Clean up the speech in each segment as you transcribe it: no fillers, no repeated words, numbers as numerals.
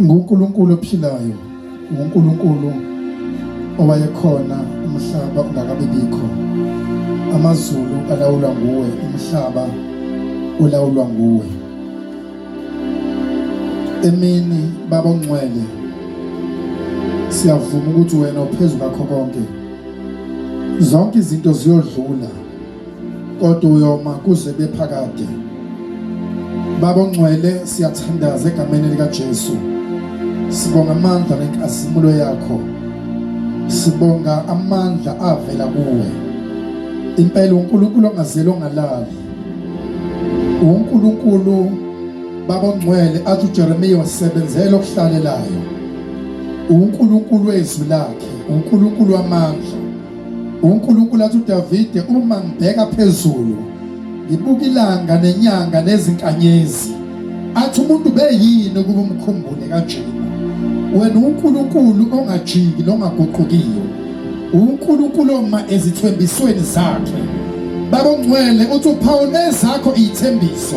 nguNkulunkulu ophilayo, nguNkulunkulu owayekhona umhlaba ungakabibikho. Amazulu alawulwa nguwe, umhlaba ulawulwa nguwe. Emini Baba ongcwele, siyavuma ukuthi wena uphezulu kakho konke. Zonke izinto ziyodlula, kodwa uyoma kuze bephakade. Baba ongcwele, siyathandaza egameni lika Jesu. Sibonga amandla nenkazimulo yakho. Sibonga amandla avela kuwe. Impela uNkulunkulu ongazeli ongalali. uNkulunkulu Baba ongcwele athi uJeremiya wasebenzela okuhlalelayo. uNkulunkulu wezwi lakhe, uNkulunkulu wamandla. uNkulunkulu athi uDavide, uma ngibheka phezulu ngibuka ilanga nenyanga nezinkanyezi, athi umuntu beyini ukuba umkhumbule kanjena. Wena uNkulunkulu ongajiki longaguqukiyo, uNkulunkulu oma ezithembisweni zakhe. Baba ongcwele, uthi uPaul ezakho izithembiso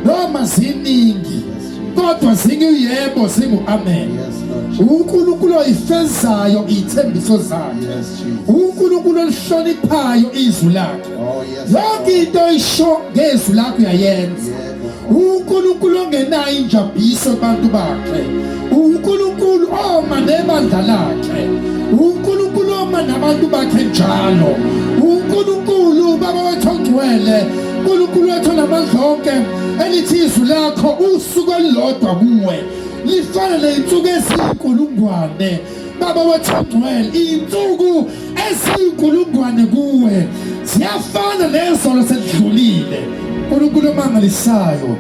noma ziningi kodwa zingiyebo zingu-amen. uNkulunkulu oyifezayo izithembiso zakhe, uNkulunkulu olihloniphayo izwi lakhe. Yonke into isho ngezwi lakho uyayenza. uNkulunkulu ongenayo injabuliso kubantu bakhe, uNkulunkulu oma nebandla lakhe, uNkulunkulu oma nabantu bakhe njalo. uNkulunkulu Baba wethu ongcwele, uNkulunkulu wethu namandla onke, elithi izwi lakho usuku olulodwa kuwe lifana ney'nsuku eziyinkulungwane. Baba wethu ongcwele, iy'nsuku eziyinkulungwane kuwe ziyafana nezolo selidlulile. uNkulunkulu omangalisayo,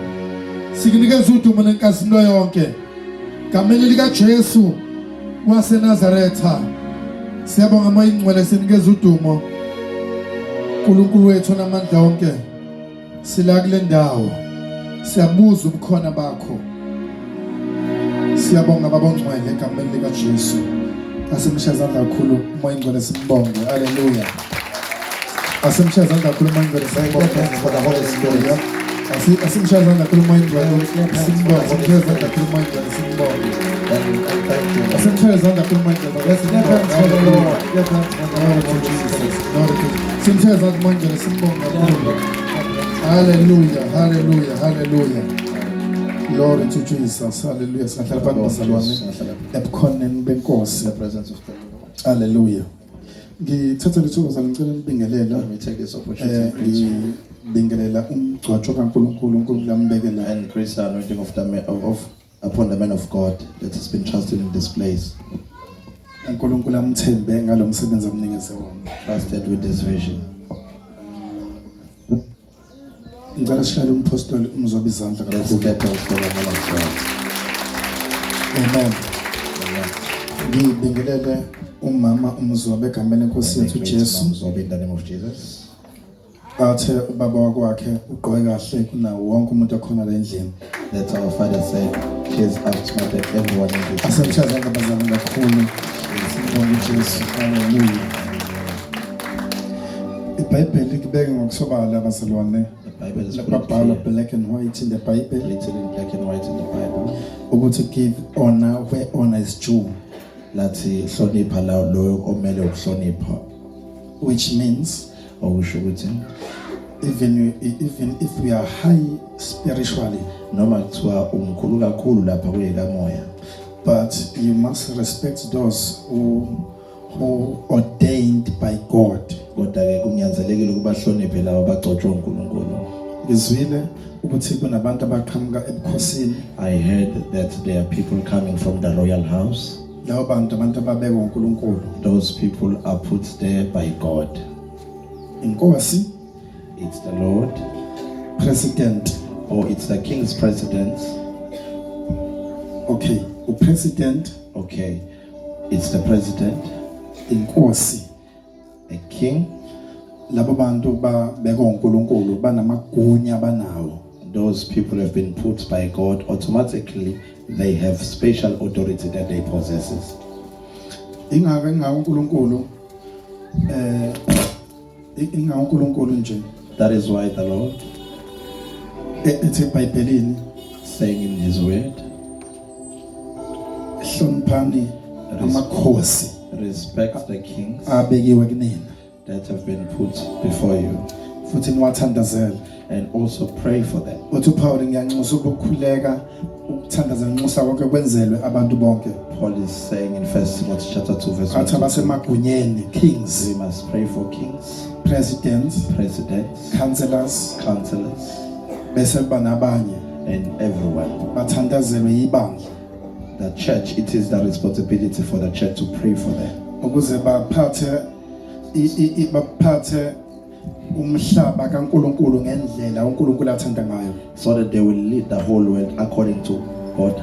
sikunikeza udumo nenkazimulo yonke egameni lika Jesu waseNazaretha. Siyabonga Moya Oyingcwele, sinikeza udumo uNkulunkulu wethu namandla onke. Sila kule ndawo, siyabuza ubukhona bakho. Siyabonga Baba ongcwele egameni lika Jesu. Asimshazana kakhulu Moya Oyingcwele, simbonge. Haleluya. Asimshazana kakhulu Moya Oyingcwele, simbonge for the Holy Spirit. Asimshazana kakhulu Moya Oyingcwele, simbonge. Asimshazana kakhulu Moya Oyingcwele, simbonge. Asimshazana kakhulu Moya Oyingcwele. Let's give thanks for the Lord. Give thanks for the Lord Jesus. Asimshazana Moya Oyingcwele, simbonge. Hallelujah, hallelujah, hallelujah. Glory to Jesus. Hallelujah. Sihlala phansi bazalwane ebukhoneni benkosi. The presence of the Lord. Hallelujah. Ngithatha lithuba ngicela nibingelela. Let me take this opportunity ngibingelela umgcwatsho kaNkulunkulu, uNkulunkulu ambekela and praise the anointing upon the man of God that has been trusted in this place, uNkulunkulu amthembe ngalomsebenzi amnikeze wona. trusted with this vision. Ngicela sihlale umpostoli umzoba izandla Let's kakhulu. get us for the man of God. Amen. Ngibingelele umama umzoba egameni lenkosi yethu Jesu. In the name of Jesus. Athe ubaba wakwakhe ugqoke kahle kunawo wonke umuntu okhona la endlini. That's our Father said. He has outsmarted everyone in this. Asemshazana bazalwane kakhulu. Sibonga uJesu. Hallelujah. iBhayibheli libeke ngokusobala abazalwane. The Bible is Labhalwa black and white in the Bible. written in black and white in the Bible. Ukuthi give honor where honor is due, Lathi hlonipha lo omele ukuhlonipha, which means okusho ukuthi even if we are high spiritually, noma kuthiwa umkhulu kakhulu lapha kuyekamoya, but you must respect those who ordained by God. kodwa ke kunyanzelekile ukuba hloniphe labo abagcotshwe uNkulunkulu. Ngizwile ukuthi kunabantu abaqhamuka ebukhosini. I heard that there are people coming from the royal house. Labo bantu abantu ababekwa uNkulunkulu. Those people are put there by God. Inkosi, It's the Lord, president. or it's the king's president. Okay, upresident, Okay, it's the president, inkosi. a king. Labo bantu babekwa uNkulunkulu banamagunya banawo. Those people have been put by God. Automatically, they have special authority that they possesses. Ingaka uNkulunkulu uNkulunkulu nje. That is why the Lord, Ethi eBhayibhelini saying in His word, hloniphani amakhosi Respect the kings abekiwe kunina that have been put before you, futhi niwathandazele. and also pray for them. Uthi uPaul ngiyanxusa ukukhuleka ukuthandazela nxusa konke kwenzelwe abantu bonke. Paul is saying in 1 Timothy chapter 2 verse 1 Athi abasemagunyeni, kings, we must pray for kings, presidents, presidents, councillors, councillors, bese kuba nabanye and everyone. bathandazelwe yibandla The church, it is the responsibility for the church to pray for them, ukuze baphathe baphathe umhlaba kaNkuluNkulu ngendlela uNkulunkulu athanda ngayo. so that they will lead the whole world according to God,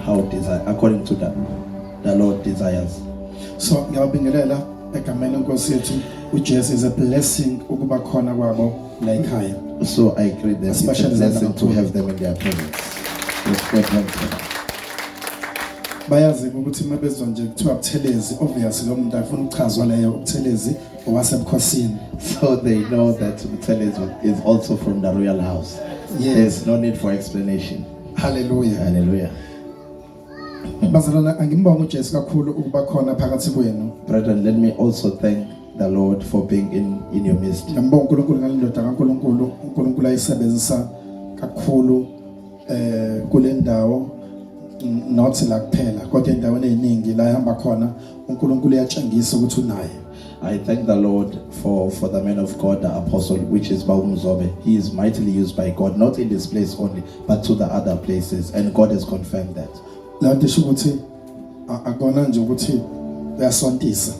according to the Lord desires. So ngiyabingelela egameni lenkosi yethu uJesu is a blessing ukuba khona kwabo la ekhaya. So I agree that it's a Especially blessing that to have them in their presence. Let's go ahead. Bayazi ukuthi mabezwa nje kuthiwa Buthelezi, obviously lo muntu afuna ukuchazwa leyo Buthelezi owasebukhosini. So they know that Buthelezi is also from the royal house. Yes. There's no need for explanation. Hallelujah. Hallelujah. Bazalwana angibonga uJesu kakhulu ukuba khona phakathi kwenu. Brethren, let me also thank the Lord for being in your midst. Ngiyambonga uNkulunkulu ngalendoda kaNkulunkulu, uNkulunkulu ayisebenzisa kakhulu kule ndawo, not la kuphela kodwa endaweni eziningi la ehamba khona uNkulunkulu uyatshengisa ukuthi unaye. I thank the Lord for the man of God, the apostle, which is Baum Zobe. He is mightily used by God, not in this place only, but to the other places, and God has confirmed that. La nto isho ukuthi akona nje ukuthi uyasontisa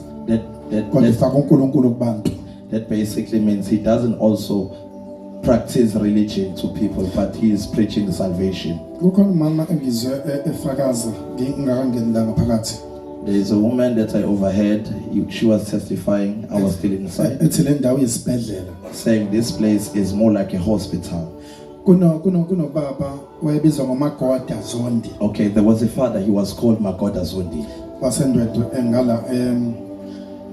kodwa ufaka uNkulunkulu kubantu. That basically means he doesn't also practice religion to people, but he is preaching salvation. Kukhona mama engizwe efakaza ngingakangeni la ngaphakathi. There is a woman that I overheard. She was testifying. I was still inside, Ethi le ndawo yisibhedlela. saying this place is more like a hospital. Kuno baba wayebizwa ngoMagoda Zondi. Okay, there was a father. He was called Magoda Zondi. Wasendwedwe engala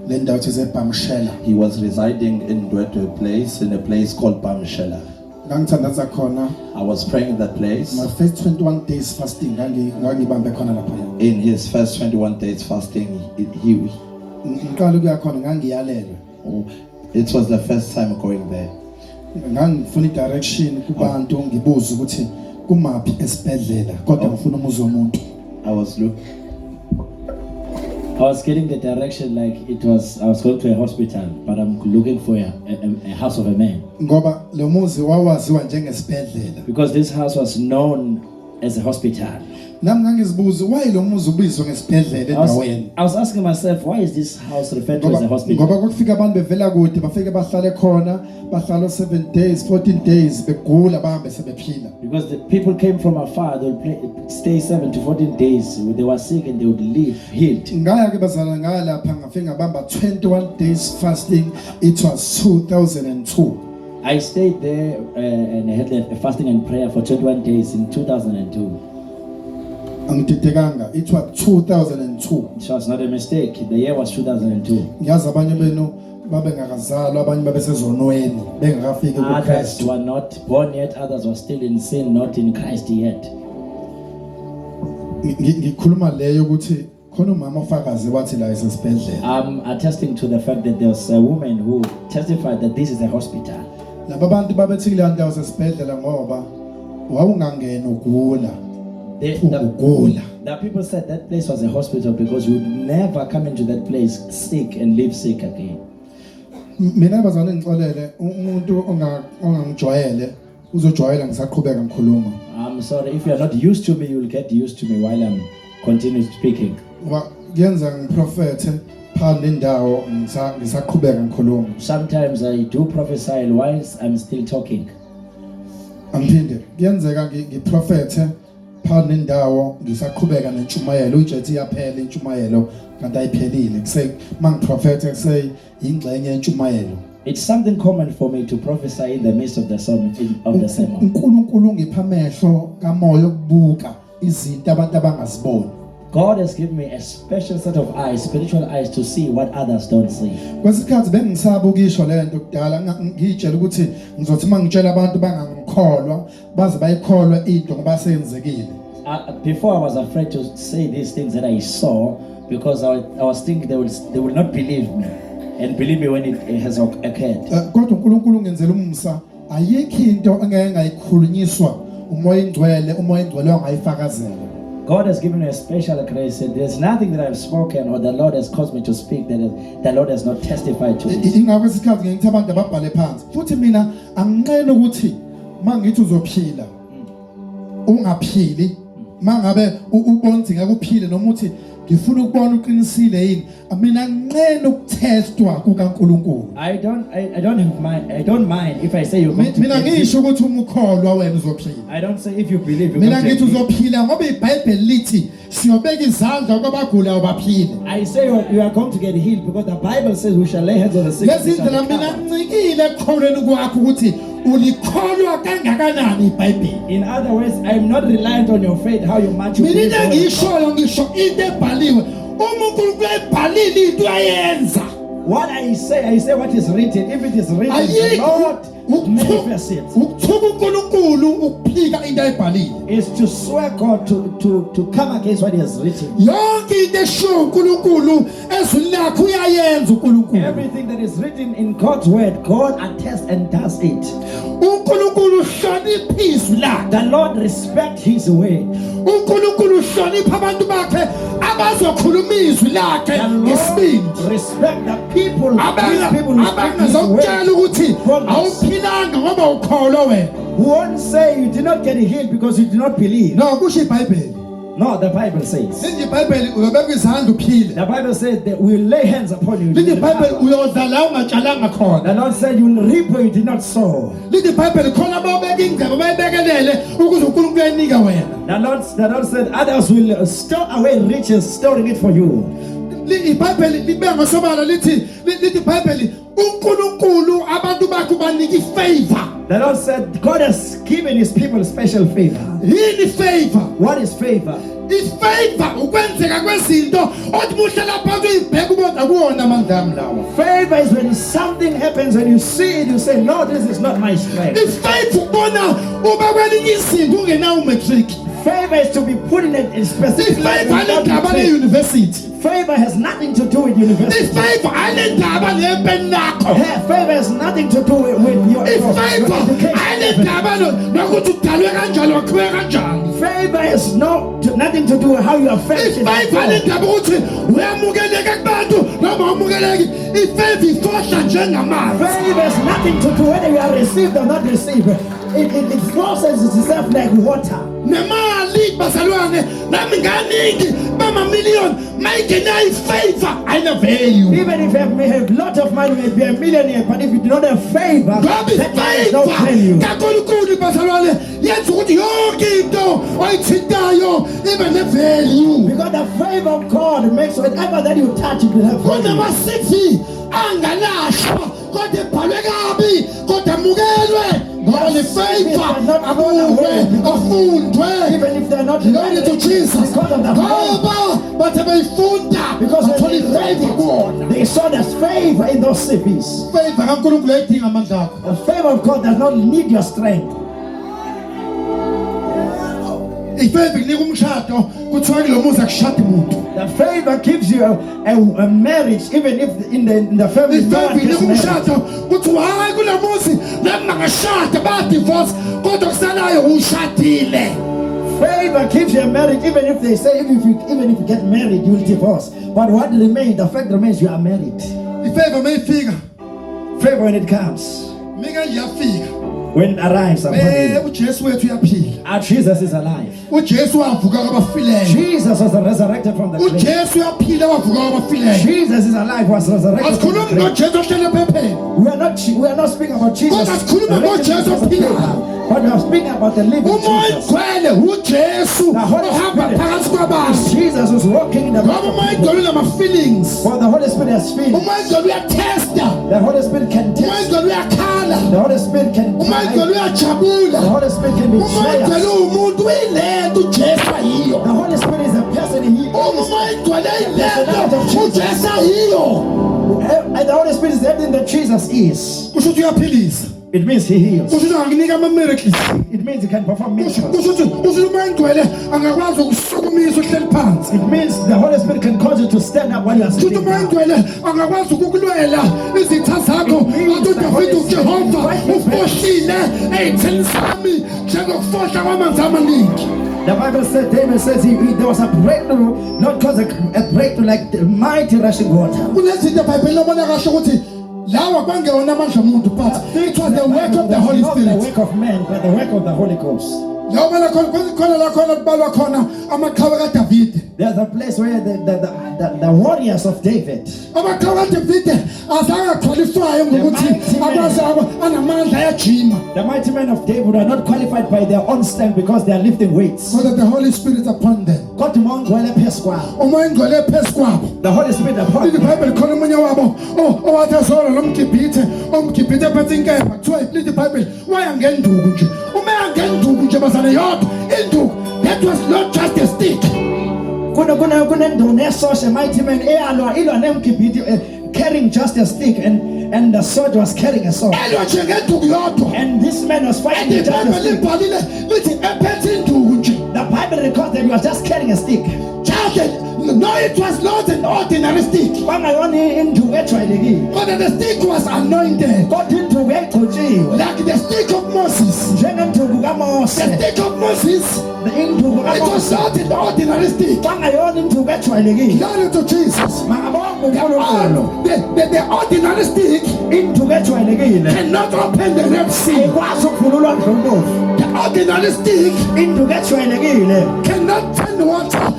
le ndawo eseBhamshela. He was residing in Dwetwe place, in a place called Bamshela. Ngangithandaza khona I was praying in that place. my first 21 days fasting ngangibambe khona lapha. In his first 21 days fasting, Ngiqala ukuya khona ngangiyalelwe. it was the first time going there. Ngangifuna direction kubantu ngibuza ukuthi kumaphi esibhedlela kodwa ngifuna umuzi womuntu. I was getting the direction like I was going to a hospital, but I'm looking for a house of a man. Ngoba lo muzi wawaziwa njengesibhedlela. Because this house was known as a hospital. Nami ngangizibuza why lo muzi ubizwa ngesibhedlela endaweni. I was asking myself, why is this house referred to as a hospital? Ngoba kufika abantu bevela kude bafike bahlale khona, bahlala 7 days, 14 days begula bahambe sebephila. Because the people came from afar, they would stay 7 to 14 days. They were sick and they would leave healed. Ngaya ke bazala ngalapha ngafika ngabamba 21 days fasting. It was 2002. I stayed there and I had a fasting and prayer for 21 days in 2002. Angididekanga, it was 2002. It was not a mistake. The year was 2002. Ngiyazi abanye benu babe ngakazalwa, abanye babe sezonweni bengakafiki Others kuKristu. were not born yet, others were still in sin, not in Christ yet. Ngikhuluma leyo ukuthi khona umama ofakaze wathi la esibhedlela. I'm attesting to the fact that there's a woman who testified that this is a hospital. Laba bantu babethi kule ndawo sesibhedlela ngoba wawungangena ugula. The people said that place was a hospital because you would never come into that place sick and live sick again. Mina bazana ngixolele umuntu ongangijwayele uzojwayela ngisaqhubeka ngikhuluma. I'm sorry, if you are not used to me, you will get used to me while I'm continuing speaking. Ngoba kuyenza ngiprofethe phambi nendawo ngisaqhubeka ngikhuluma. Sometimes I do prophesy whilst I'm still talking. Angiphinde kuyenzeka ngiprofethe phambi nendawo ngisaqhubeka nentshumayelo ujethi iyaphela intshumayelo kanti ayiphelile kuse mangiprofethe kuse ingxenye yentshumayelo. It's something common for me to prophesy in the midst of the sermon. uNkulunkulu ngipha amehlo kamoya okubuka izinto abantu abangaziboni. God has given me a special set of eyes, spiritual eyes, to see what others don't see. Kwesikhathi bengisaba ukisho lento kudala ngitshela ukuthi ngizothi mangitshela abantu bangangikholwa baze bayikholwe into ngoba seyenzekile. before I was afraid to say these things that I saw because I was thinking they will not believe me and believe me when it has occurred. Kodwa uNkulunkulu ungenzela umsa ayikho into engeke ngayikhulunyiswa umoya ingcwele ongayifakazela. God has given me a special grace. There's nothing that I've spoken or the Lord has caused me to speak that the Lord has not testified to. Ingakho isikhathi ngithi abantu ababhale phansi futhi mina anginqene ukuthi mangithi uzophila ungaphili mangabe ubonzi ngeke uphile noma uthi ngifuna ukubona uqinisile yini mina nginqene ukutestwa kukaNkulunkulu. I don't mind if I say you're going to mina ngisho ukuthi umukholwa wena uzophila. I don't say if you believe you're mina going ngithi to uzophila ngoba iBhayibheli lithi siyobeka izandla kwabagulayo baphile. I say you are going to get healed because the Bible says we shall lay hands on the sick. Lezindlela mina ngicikile ekukholweni kwakho ukuthi ulikholwa kangakanani iBhayibheli. In other words, I'm not reliant on your faith how much you believe. Mina ngisho ngisho into ebhaliwe umuntu uyibhalile into ayenza. What I say what is written. If it is written, the Lord manifests it. Ukuthuka uNkulunkulu ukuphika into ayibhalile. Is to swear God to come against what He has written. Yonke into esho uNkulunkulu ezwini lakhe uyayenza uNkulunkulu. Everything that is written in God's word, God attests and does it. uNkulunkulu uhlonipha izwi lakhe. The Lord respects His word. uNkulunkulu uhlonipha abantu bakhe abazokhuluma izwi lakhe ngesibindi. Respect the people. Abangazokutshela ukuthi awuphilanga ngoba ukholwa wena. Who won't say you did not get healed because you did not believe. No, kusho iBhayibheli. No, the Bible says. Lithi iBhayibheli uyobeka izandla uphile. The Bible says that we will lay hands upon you. Lithi iBhayibheli uyodla la ungatshalanga khona. The Lord said you will reap where you did not sow. Lithi iBhayibheli khona bawubeka ingcebo bayibekelele ukuze uNkulunkulu uyanika wena. The Lord said others will store away riches, storing it for you. iBhayibheli libeka ngosobala lithi iBhayibheli uNkulunkulu abantu bakhe banika ifavor. The Lord said God has given His people special favor. Yini favor? What is favor? Ifavor ukwenzeka kwezinto othi muhlela phansi uyibheka ubona kuwona amandla ami lawa. Favor is when something happens and you see it, you say, no, this is not my strength. Ifavor ubona uba kwelinye izinto ungenawo matric. Favor is to be put in a specific Ifavor alendaba le-university. Favor has nothing to do with university. Ifavor alendaba nepeni lakho. Favor has nothing to do with your Ifavor education. alendaba nokuthi udalwe kanjani wakhiwe kanjani. Favor has nothing to do with how you are felt. Ifavor alendaba ukuthi uyamukeleka kubantu noma amukeleki. Ifavor ifohla njengamanzi. Favor has nothing to do whether you are received or not received. It forces itself like water. Nemali bazalwane nami nganingi bama-million mayingena ifavor ayina-value. Even if you may have a lot of money, may be a millionaire, but if you do not have favor, ngoba that has no ifavor value. kaNkulunkulu bazalwane yenza ukuthi yonke into oyithintayo ibe ne-value. Because the favor of God makes whatever that you touch it will have value. kunamasithi angalashwa kodwa ebhalwe kabi kodwa amukelwe ngoba le-favor abukwe afundwe. Even if they are not Glory to Jesus. because of the favor. Ngoba bathe beyifunda Because bathola when they read ifavor kuwona. it, they saw there's favor in those cities. Favor kaNkulunkulu ayidinga amandla akho. The favor of God does not need your strength. Ifavor kunika umshado kuthiwa kulo muzi akushadi muntu. The favor gives you a marriage, even if in the family no Ifavor one kunika gets married. umshado kuthiwa hayi kulo muzi nami bangashada badivorce kodwa kusalayo ushadile. Favor gives you a marriage, even if they say even if you get married, you will divorce. But what remains, the fact remains, you are married. Ifavor mayifika Favor when it comes, mika iyafika. when it arrives upon you. uJesu wethu uyaphila. Our Jesus is alive. uJesu wavuka kwabafileyo. Jesus was resurrected from the grave. uJesu uyaphila wavuka kwabafileyo. Jesus is alive, was resurrected from the asikhulumi grave. ngoJesu ohlele phepheni. We are not speaking about Jesus. Kodwa sikhuluma ngoJesu ophilayo. But we are speaking about the living umoya Jesus. igcwele uJesu The Holy ohamba Spirit. phakathi kwabantu. Jesus was walking in the Ngoba umoya igcwele unama-feelings. For the Holy Spirit has feelings. umoya igcwele uyatesta. The Holy Spirit can umoya test. igcwele uyakhala. The Holy Spirit can umoya cry. igcwele uyajabula. The Holy Spirit can be umoya igcwele joyous. uwumuntu uyilento uJesu ayiyo. The Holy Spirit is a person. He is. umoya igcwele ilento uJesu ayiyo. And the Holy Spirit is everything that Jesus is. kusho ukuthi uyaphilisa. It means he heals. kusho ukuthi angakunika ama-miracles, It means he can perform miracles. kusho ukuthi uma ingcwele angakwazi ukusukumisa uhleli phansi, It means the Holy Spirit can cause you to stand up while you are kusho ukuthi sitting uma down. ingcwele angakwazi ukukulwela izitha zakho, athi uDavide uJehova ufohlile ey'theni zami njengokufohla kwamanzi amaningi. The Bible said, David says there was a breakthrough, not cause a breakthrough like the mighty rushing water. Kunezinto eBhayibhelini obona kahle ukuthi lawa kwangewona amandla omuntu, but it was the work of the Holy Not the Spirit. work of man, but the work of the Holy Ghost. Lawa khona la khona kubalwa khona amaqhawe kaDavide. There's a place where the warriors of David, Amaqhawe kaDavide azange qualify ngokuthi abazabo anamandla ayajima. the mighty men of David are not qualified by their own strength because they are lifting weights. So that the Holy Spirit upon them. God mongcwele phezu kwabo. Uma ingcwele phezu kwabo. The Holy Spirit upon Lithi them. iBhayibheli khona omunye wabo owathi azolo umGibhithe phethe inkemba. Kuthiwa lithi iBhayibheli waya ngenduku nje. Uma yangenduku nje bazana yodwa induku. That was not just a stick. Kunenduna esosha mighty men ilwa nemGibhithe carrying just a stick and the sword was carrying a sword. Elwa nje ngenduku yodwa. And this man was fighting with just a iBhayibheli stick. libhalile lithi ephethe induku nje. The Bible records that he was just carrying a stick. No, it was not an ordinary stick. Kwangayona induku ejwayelekile. But the stick was anointed. Kodwa induku egcotshiwe. Like the stick of Moses. Njengenduku kaMose. The stick of Moses. Induku It was kaMose. not an ordinary stick. Kwangayona induku ejwayelekile. Glory to Jesus. Makabonge uNkulunkulu. The ordinary stick Induku ejwayelekile. cannot open the Red Sea. Ayikwazi ukuvula ulwandle olubomvu. The ordinary stick Induku ejwayelekile. cannot turn water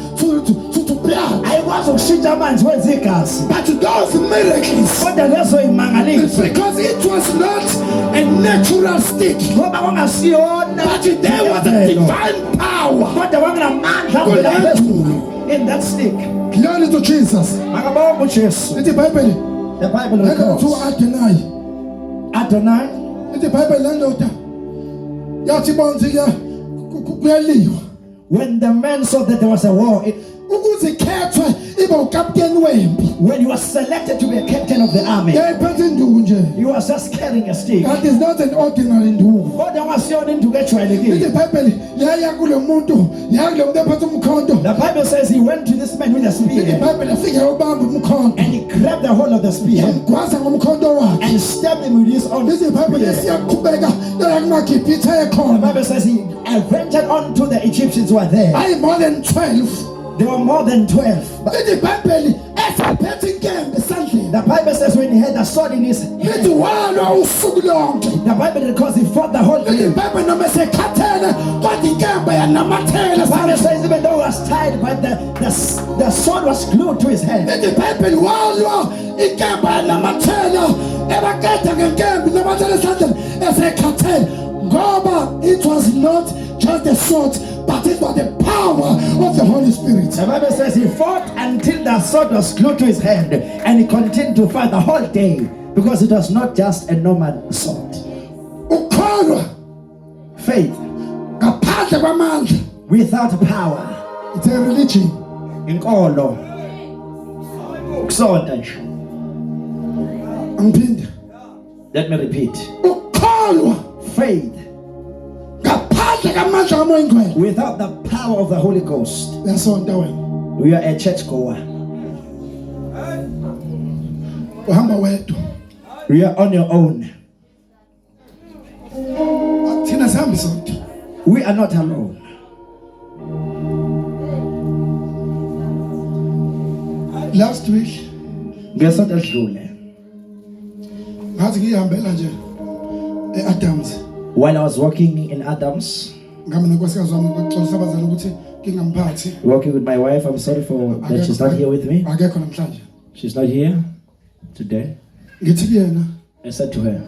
to blood. Ayikwazi ukushintsha amanzi wenze igazi. But those miracles, Kodwa lezo it's imangaliso. because it was not a natural stick, Ngoba kungasiyona. but there was a divine power. Kodwa kwakunamandla avela phezulu in that stick. Glory to Jesus. Makabonge uJesu. Lithi iBhayibheli The Bible le ndoda records. uAdonai. Adonai, Lithi iBhayibheli le ndoda yathi bonke kuyaliwa. when the man saw that there was a war, Ukuze ikhethwe ibe ukapteni wempi. when he was selected to be a captain of the army, Yayiphethe induku nje. he was just carrying a stick. That is not an ordinary nduku. Kodwa kungasiyona induku Lithi ejwayelekile. iBhayibheli yaya kulo muntu, yaya kulo muntu ephethe umkhonto. The Bible says he went to this man with a Lithi spear iBhayibheli afike ubamba umkhonto. and he grabbed the hold of the spear Yamgwaza ngomkhonto wakhe. and stabbed him with his own Lithi iBhayibeli spear. siyaqhubeka yaya kumaGibhithe The ekhona. Bible says he ventured on to the Egyptians who were there. Hayi more than 12. There were more than 12. But Lithi iBhayibeli esaphethe inkemba esandleni. the Bible says when he had a sword in his Lithi hand, walwa usuku lonke. the Bible records he fought the whole Lithi day. iBhayibeli noma esekhathele kodwa inkemba yanamathela The Bible esandleni. says even though he was tied, but the sword was glued to his hand. Lithi iBhayibheli walwa inkemba yanamathela ebaqeda ngenkemba namathela esandleni esekhathele ngoba it was not just the sword but it was the power of the Holy Spirit. The Bible says he fought until the sword was glued to his hand, and he continued to fight the whole day because it was not just a normal sword. Ukholwa Faith ngaphandle kwamandla. without power. It's a religion. Inkolo. Ukusonta nje. Angiphinde. Let me repeat. Ukholwa Faith ngaphandle kwamandla kaMoya Oyingcwele. without the power of the Holy Ghost. Uyasonta wena. We are a church goer. Uhamba wedwa. We are on your own. Thina sihambi sonke. We are not alone. Last week Ngesonto edlule, ngathi ngihambela nje eAdams. while I was working in Adams, Ngami nenkosikazi wami ngokuxolisa abazali ukuthi ngingamphathi. working with my wife, I'm sorry for that she's not here with me. Akekho namhlanje. She's not here today. Ngithi kuyena I said to her,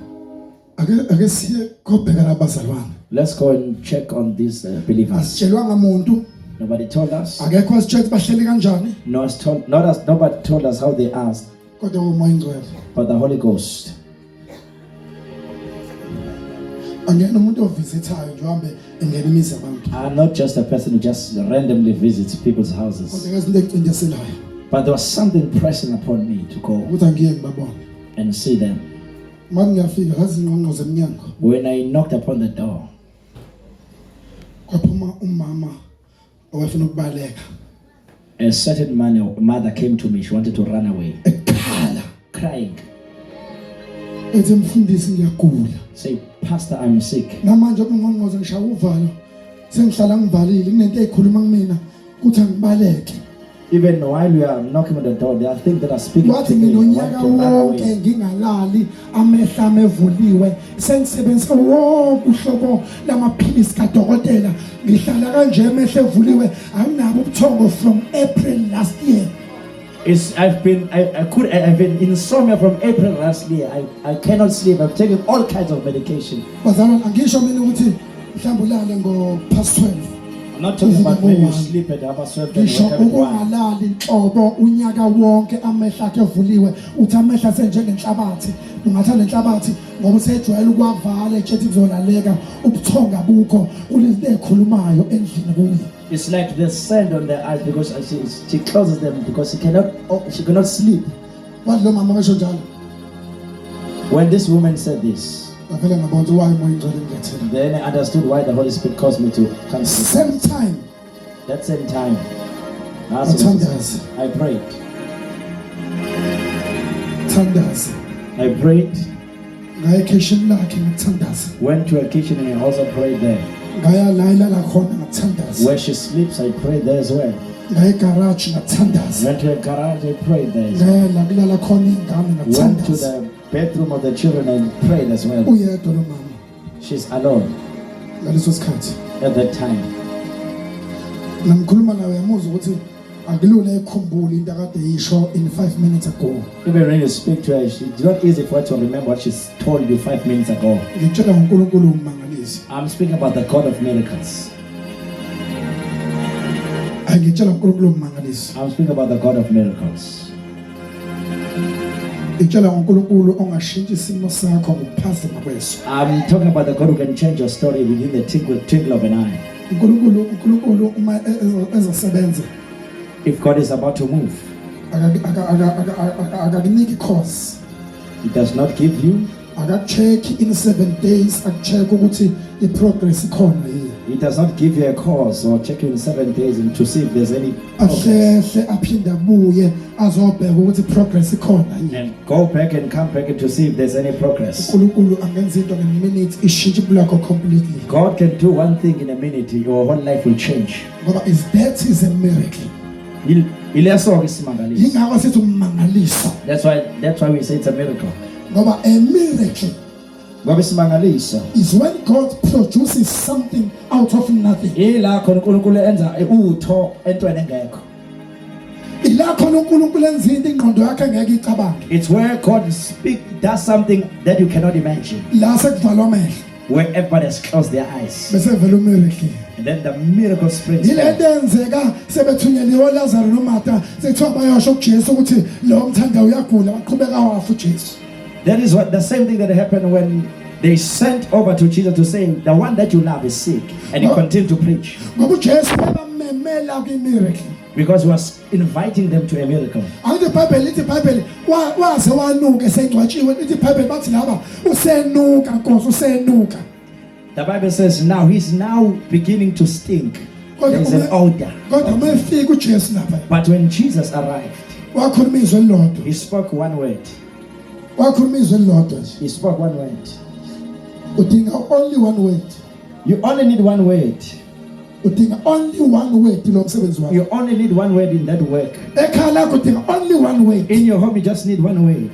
ake siye kobheka labazalwane. let's go and check on these believers. Asitshelwanga muntu, Nobody told us. akekho asitshela bahleli kanjani, Nobody told us how they asked, kodwa uMoya Oyingcwele. but the Holy Ghost. Angena umuntu ovisithayo nje uhambe engena imizi yabantu. I'm not just a person who just randomly visits people's Kodwa houses, ngezinto engicindezelayo but there was something pressing upon me to go ukuthi angiye ngibabone. and see them. manje ngiyafika ngazingqongqoze emnyango When I knocked upon the door, kwaphuma umama owafuna ukubaleka a certain mother came to me. She wanted to run away, ekhala crying. ethi mfundisi ngiyagula Say, Pastor, I'm sick. namanje ngqongqoze ngishaya uvalo sengihlala ngivalile kunento ezikhuluma kumina kuthi angibaleke Even while we are knocking on the door, there are things that are speaking wathi to me. I want nginonyaka to run wonke away. ngingalali amehla ami evuliwe sengisebenzisa wonke uhlobo lamaphilisi kadokotela ngihlala kanje amehla evuliwe anginabo ubuthongo from April last year I've been insomnia from April last year. I cannot sleep. I've taken all kinds of medication. bazalwane angisho mina ukuthi mhlawumbe ulale ngo past 12 I'm not talking about when you sleep at half 12 and ngisho wake up at 1. ukungalali inhlobo unyaka wonke amehla akhe evuliwe uthi amehla senjengenhlabathi ungathi lenhlabathi ngoba usejwayele ukwavala echethi kuzolaleka ubuthonga bukho kulezinto ezikhulumayo endlini kuye It's like the sand on their eyes because she closes them because she cannot sleep. wathi lo mama kasho njalo When this woman said this, ngavele ngabona ukuthi wayi moya ingcwele ngiyethela then I understood why the Holy Spirit caused me to come to same time that same time. I asked him, Thandaza. I prayed. thandaza I prayed. ngaya ekheshini lakhe ngakuthandaza Went to a kitchen and I also prayed there. ngaya la ilala khona ngakuthandaza Where she sleeps, I prayed there as well. ngaya egarage ngakuthandaza Went to a garage, I prayed there as well. ngaya la kulala khona ingane Went to ngakuthandaza the bedroom of the children and prayed as well. uyedwa lo mama She's alone ngaleso sikhathi at that time. ngikhuluma nawe yamuzwa ukuthi akulula ekukhumbula into akade yisho in 5 minutes ago Even when you speak to her, it's not easy for her to remember what she's told you 5 minutes ago. ngitshela ngoNkulunkulu ummangalisi I'm speaking about the God of miracles. ngitshela ngoNkulunkulu ummangalisi I'm speaking about the God of miracles. ngitshela ngoNkulunkulu ongashintsha isimo sakho ngokuphazima kweso I'm talking about the God who can change your story within the twinkle of an eye. uNkulunkulu uma ezosebenza If God is about to move, akakuniki course He does not give you, akakucheck in 7 days akucheck ukuthi iprogress ikhona yini He does not give you a course or check you in 7 days and to see if there's any progress. ahlehle aphinde abuye azobheka ukuthi iprogress ikhona yini And go back and come back to see if there's any progress. uNkulunkulu angenza into ngeminute ishintshe impilo yakho completely God can do one thing in a minute, your whole life will change. ngoba is that is a miracle Ileso isimangaliso. yingakho sithi umangaliso That's why we say it's a miracle. ngoba a miracle Ngoba isimangaliso. is when God produces something out of nothing Ila khona uNkulunkulu enza utho entweni engekho. ila khona uNkulunkulu enza into ingqondo yakhe ngeke icabange It's where God does something that you cannot imagine. la sekuvalwa amehlo Where everybody has closed their eyes. bese vela umiracle And then the miracle springs yilento forth. enzeka sebethunyeliwe uLazaro noMartha sekuthiwa bayosho kuJesu ukuthi lo mthanda uyagula baqhubeka wafu uJesu That is what the same thing that happened when they sent over to Jesus to say, the one that you love is sick. And he continued to preach. ngoba uJesu ebamemela kwimiracle Because he was inviting them to a miracle. angithi iBhayibheli lithi iBhayibheli waze wanuka esengcwatshiwe lithi iBhayibheli bathi laba usenuka Nkosi usenuka The Bible says now he's now beginning to stink. There's an odor. kodwa mayefika uJesu lapha But when Jesus arrived, wakhuluma izwi elilodwa he spoke one word. wakhuluma izwi elilodwa nje He spoke one word. udinga only one word You only need one word. udinga only one word lo msebenzi wakho You only need one word in that work. ekhaya lakho udinga only one word In your home, you just need one word.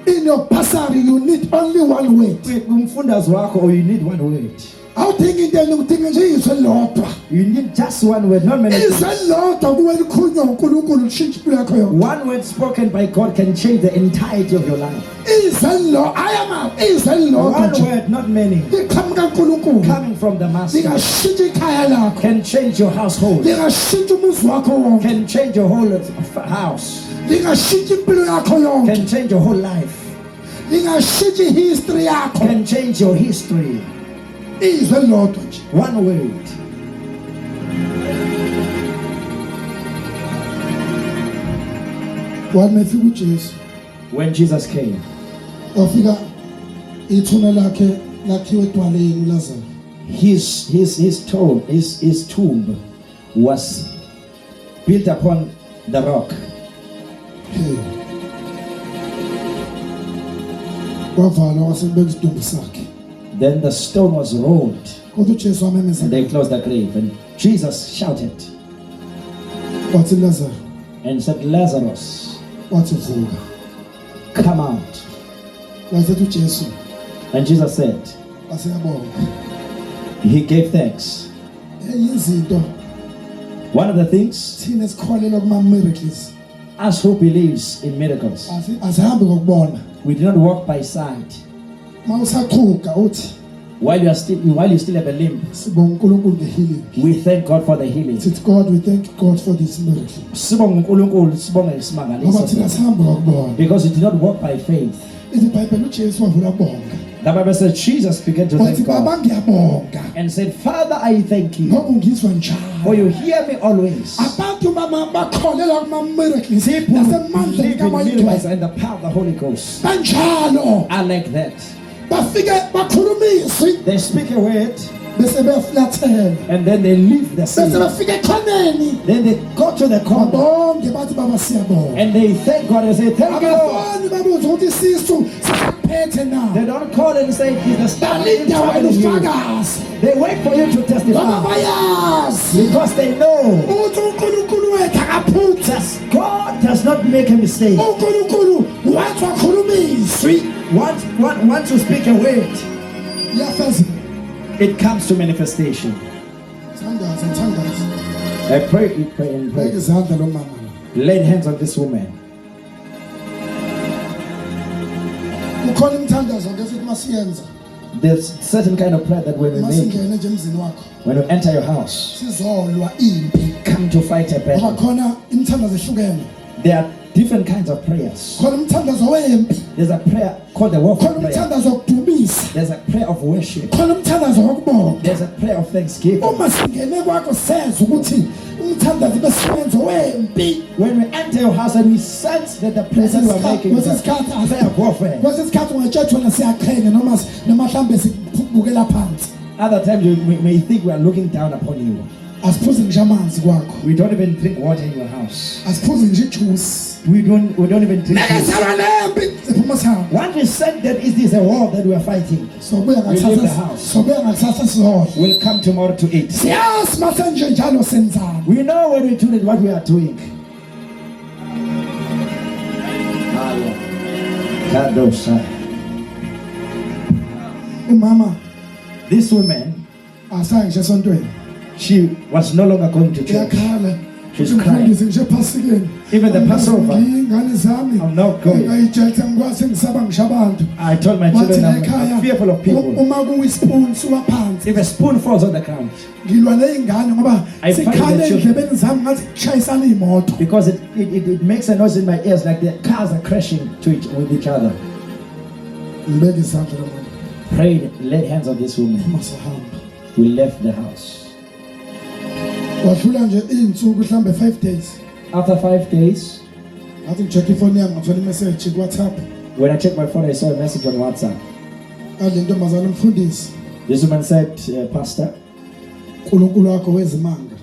in your bursary you need only one word Umfundazi wakho, or you need one word. awudinga into eningi udinga nje izwi elilodwa You need just one word, not many izwi things. elilodwa kuwe likhulunywa uNkulunkulu lishintshe impilo yakho yonke One word spoken by God can change the entirety of your life. izwi elilodwa ayama izwi elilodwa One nje word, not many, iqhamuka kuNkulunkulu coming from the Master, lingashintsha ikhaya lakho can change your household, lingashintsha umuzi wakho wonke can change your whole house, lingashintsha impilo yakho yonke can change your whole life, lingashintsha ihistory yakho can change your history. izwi elilodwa nje One word. wathi mefika uJesu When Jesus came, kwafika ithuna lakhe lakhiwe edwaleni uLazarus. His tomb was built upon the rock. Kwavalwa kwasebeka isidumbu sakhe. Then the stone was rolled Kodwa uJesu wamemeza and they closed the grave. And Jesus shouted wathi Lazarus and said, Lazarus, wathi vuka. come out. Wasethi uJesu And Jesus said, asiyabonga. he gave thanks. Izinto One of the things, thina esikholelwa kuma miracles us who believes in miracles, asihambi ngokubona. we do not walk by sight. Mawusachuka uthi While you still have a limb, sibonga uNkulunkulu ngehealing. we thank God for the healing. Sithi God, we thank God for this miracle. Sibonga uNkulunkulu, sibonga Ngoba isimangaliso. thina sihambi ngokubona. Because we do not walk by faith. iBhayibheli uJesu wavula bonga. The Bible said Jesus began to Wathi thank God baba ngiyabonga. and said, Father, I thank you, Ngoba ungizwa for njalo. you hear me always. Abantu bakholelwa kuma miracles People nasemandleni live in miracles kaMoya. and the power of the Holy Ghost Kanjalo are like that. bafike bakhulumiswe They speak a word bese beyaflathela. and then they leave the Bese scene. bafike ekhoneni Then they go to the corner babonge bathi baba siyabonga. and they thank God and say, thank you, Lord. Abafani babuza ukuthi isisu siphethe na. They don't call and say, it's the stomach is Balinda wena troubling you. ufakazi. They wait for you to Ngoba testify bayazi because they know ukuthi uNkulunkulu wethu akaphutha. that God does not make a mistake. uNkulunkulu wathi wakhulumiswa Once you speak a word, yafeza. it comes to manifestation. Thandaza. I pray, and Beka pray. izandla lo mama. Lay hands on this woman. Ukhona imthandazo ngesithi masiyenza. There's certain kind of prayer that when we make, Masingena nje emzini wakho. when you enter your house, Sizolwa impi. come to fight a Ngoba battle. khona imthandazo ehlukene. There are different kinds of prayers. Khona umthandazo wempi. There's a prayer called the warfare Khona prayer. umthandazo wokudumisa. There's a prayer of worship. Khona umthandazo wokubonga. There's a prayer of thanksgiving. Uma singene kwakho senza ukuthi umthandazo besebenzo wempi. When we enter your house and we sense that the presence you are making is a prayer of warfare. Kwesikhathi ungatshetha wena siyaqhenya noma mhlawumbe sikubukela phansi. Other times we may think we are looking down upon you. Asiphuze nje amanzi kwakho. We don't even drink water in your house. Asiphuze nje ijuice. We don't even drink juice. Nekesaba lempi siphuma sihamba. Once we sense that it is a war that we are fighting, Sobuya We leave the ngakusasa. house. Sobuya ngakusasa sizodla. we'll come tomorrow to eat. Siyazi masenje njalo senzani. We know when we do it what we are doing. Kadosa. Umama This woman, asayi nje esontweni. she was no longer going to church. Uyakhala. She's Umfundisi nje ephasikeni. Even the Passover. Ngiyingane zami. I'm not going. Ngayijela ngikwazi ngisaba ngisho abantu. I told my Wathi children I'm ekhaya fearful of people. uma kuwispoon suka phansi. If a spoon falls on the ground, Ngilwa nezingane ngoba I find sikhale the children- endlebeni zami ngathi kushayisana imoto. because it makes a noise in my ears like the cars are crashing with each other. Ngibeke izandla lo mama. Prayed, laid hands on this woman. Masahamba. We left the house. Wadlula nje izinsuku mhlambe 5 days. After 5 days, Ngathi ngicheck ifoni yami ngathola imessage ku-WhatsApp. when I checked my phone, I saw a message on WhatsApp. Kade ntombazana umfundisi. This woman said, Pastor, uNkulunkulu wakho wezimanga.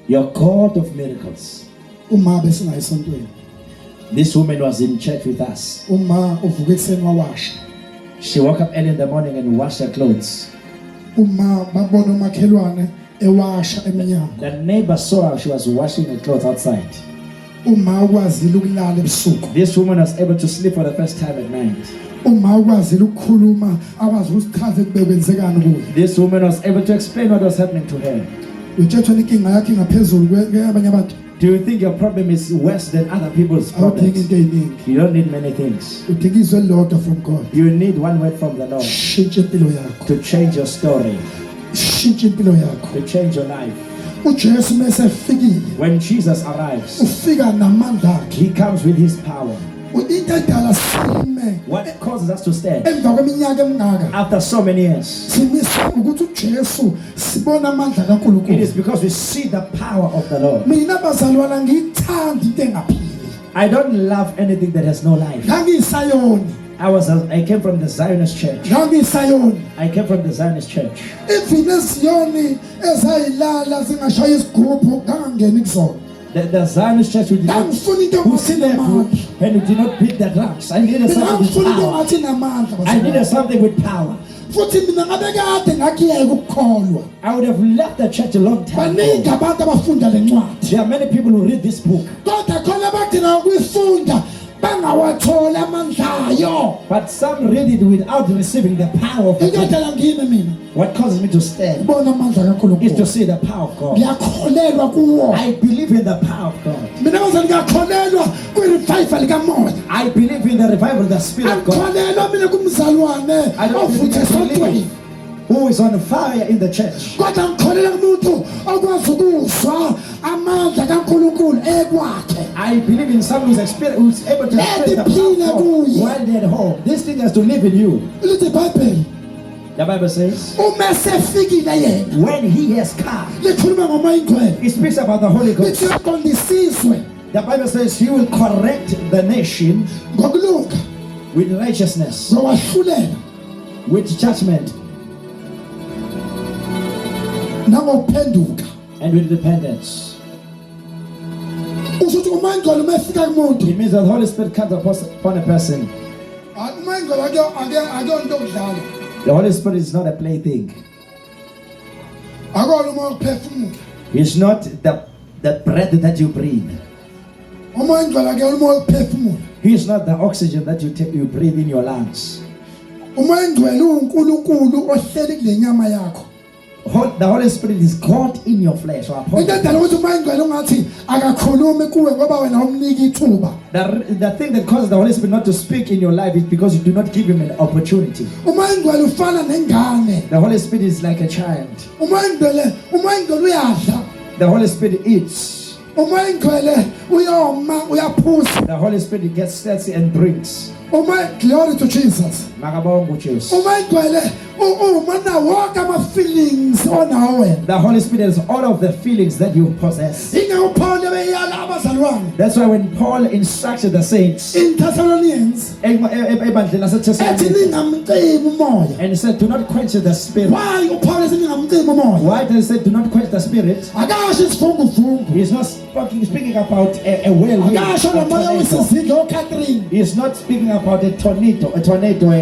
you're God of miracles. Uma besingayi esontweni. This woman was in church with us. Uma uvuka ekuseni wawasha. She woke up early in the morning and washed her clothes. Uma babona umakhelwane ewasha eminyango. The neighbor saw her, she was washing her clothes outside. Uma ukwazile ukulala ebusuku. This woman was able to sleep for the first time at night. Uma ukwazile ukukhuluma awazi ukusichaza kubekwenzekani kuyo. This woman was able to explain what was happening to her. Utshethwa inkinga yakhe ngaphezulu kwabanye abantu. Do you think your problem is worse than other people's Awudingi problems? into eyiningi. You don't need many things. Udinga izwi elilodwa from God. You need one word from the Lord Shintsha impilo yakho. to change your story, Shintsha impilo yakho. to change your life. uJesu mase efikile When Jesus arrives, ufika namandla akhe. he comes with his power. Into edala sime What causes us to stand emva kweminyaka emingaka. after so many years? Simisa ukuthi uJesu sibona amandla It kaNkulunkulu. is because we see the power of the Lord. Mina bazalwana ngiyithanda into engaphili. I don't love anything that has no life. Ngangiyisayoni. I came from the Zionist church. ngangisayoni I came from the Zionist church. ivini eziyoni ezayilala zingashaya isigubhu ngangangeni kuzona The Zionist church ngangifuna into who sit there engathi and did not beat the drums. I needed something with ngangifuna into power. engathi namandla I needed something with power. futhi mina ngabe kade ngakuyeka ukukholwa I would have left the church a long time baningi ago. abantu abafunda le ncwadi There are many people who read this book, kodwa khona abadinga ukuyifunda bangawatholi amandlayo but some read it without receiving the power of God. inkathala ngimi mina What causes me to stand ubona amandla is to kaNkulunkulu see the power of God. ngiyakholelwa kuwo I believe in the power of God. mina bazali ngiyakholelwa kwi-revival likamoya I believe in the revival of the Spirit of God. angikholelwa mina kumzalwane I don't believe ovuthe in esotweni who is on fire in the church. kodwa ngikholelwa kumuntu okwazi ukuzwa amandla kaNkulunkulu ekwakhe I believe in someone who's able to Let experience it the power be of God kuye. while they're at home. This thing has to live in you. lithi ibhayibheli The Bible says, uma esefikile yena when he has come, likhuluma ngomoya ingcwele he speaks about the Holy lithi Ghost. yaqondisizwe The Bible says he will correct the nation ngokulunga with righteousness, ngowahlulela with judgment, nangokuphenduka and with repentance. usho ukuthi umoya ingcwele uma efika kumuntu It means that the Holy Spirit comes upon a person. umoya ingcwele akuyonto okudlala The Holy Spirit is not a plaything. akona umoya okuphefumula It's not the breath that you breathe. umoya ingcwele akuyona umoya okuphefumula He is not the oxygen that you breathe in your lungs. umoya ingcwele uNkulunkulu ohleli kule nyama yakho The Holy Spirit is God in your flesh. Or upon into your edala flesh. ukuthi umoya ingcwele ungathi akakhulumi kuwe ngoba wena umnika ithuba The thing that causes the Holy Spirit not to speak in your life is because you do not give him an opportunity. umoya ingcwele ufana nengane The Holy Spirit is like a child. umoya ingcwele uyadla The Holy Spirit eats. umoya ingcwele uyoma uyaphuza The Holy Spirit gets thirsty and drinks. umoya glory to Jesus Makabonga uJesu. umoya ingcwele uma nawo wonke ama-feelings onawo wena The Holy Spirit has all of the feelings that you possess. ingakho Paul ebeyala abazalwane That's why when Paul instructed the saints in Thessalonians ebandleni ethi laseThessalonica, ningamcimi umoya and he said, do not quench the spirit. why uPaul ethi ningamcimi umoya Why does he say do not quench the spirit? akasho isivunguvungu He's not speaking about a whirlwind. akasho a nomoya tornado. wesizindlo oCatherine He's not speaking about a tornado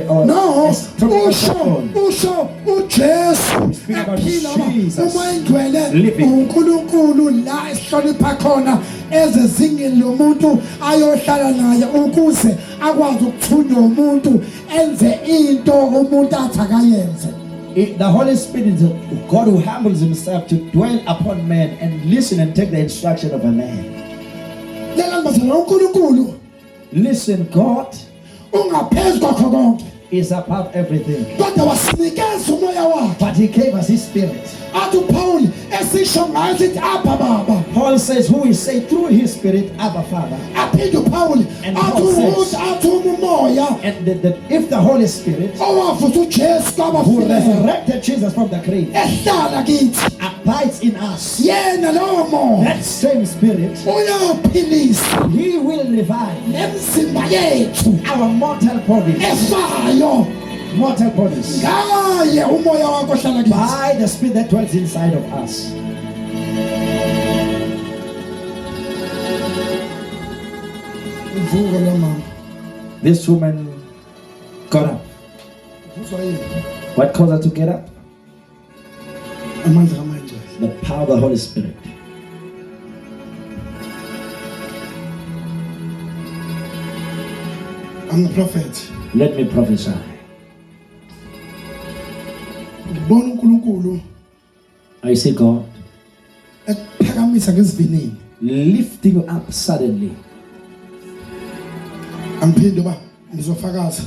or no a tropical usho cyclone. usho uJesu Speak about ephila Jesus umoya ingcwele living. uNkulunkulu la esihlonipha khona ezezingeni lomuntu ayohlala naye ukuze akwazi ukuthunywa umuntu enze into umuntu athi akayenze The Holy Spirit is God who humbles himself to dwell upon man and listen and take the instruction of a man. lela ngibazela uNkulunkulu Listen, God ungaphezulu kwakho konke is above everything. kodwa wasinikeza umoya wakhe But he gave us his spirit. athi uPaul esisho ngayo sithi apha baba Paul says, who is saved through his spirit, Abba Father. aphinde uPaul And athi Paul says- ukuthi athi umoya And if the Holy Spirit, owavusa uJesu who kwabafileyo resurrected Jesus from the grave, ehlala kithi abides in us, yena lowo moya that same spirit, uyophilisa he will revive nemizimba yethu our mortal bodies. efayo Mortal bodies. ngaye umoya wakho ohlala kithi By the spirit that dwells inside of us. uvuka lo mama This woman got up. uvuzwa yini What caused her to get up? amandla kamangcwele The power of the Holy Spirit. I'm a prophet Let me prophesy. ngibona uNkulunkulu I see God ekuphakamisa ngesivinini lifting you up suddenly. angiphinde ba ngizofakaza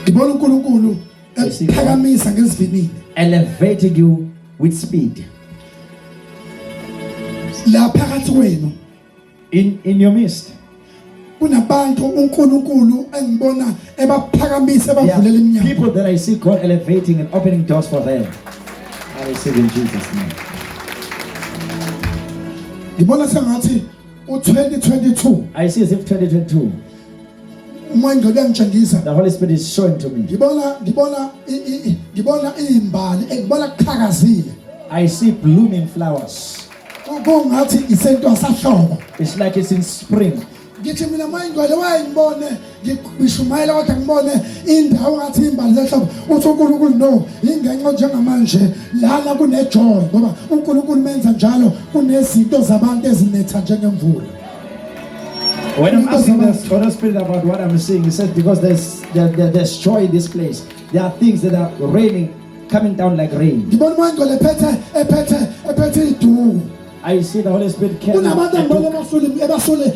ngibona uNkulunkulu ekuphakamisa ngesivinini Elevating you with speed. la phakathi kwenu In your midst. kunabantu uNkulunkulu engibona ebaphakamisa There ebavulela are iminyango people that I see God elevating and opening doors for them. I receive in Jesus' name. ngibona sengathi u2022 I see as if 2022 umoya ngcwele uyangitshengisa The Holy Spirit is showing to me. ngibona izimbali ngibona kuqhakazile I see blooming flowers. kungathi isento asahlobo It's like it's in spring. ngithi mina umoya ngcwele wayengibone ngishumayela kodwa ngibone indawo ngathi izimbali zehlobo uthi uNkulunkulu no ingenqo njengamanje lana kunejoy ngoba uNkulunkulu menza njalo kunezinto zabantu ezinetha njengemvula. When I'm asking the Holy Spirit about what I'm seeing, he says because there's joy in this place. There are things that are raining, coming down like rain. ngibona umoya ngcwele ephethe iduku. I see the Holy Spirit carrying kunabantu a ngibona book. ebasole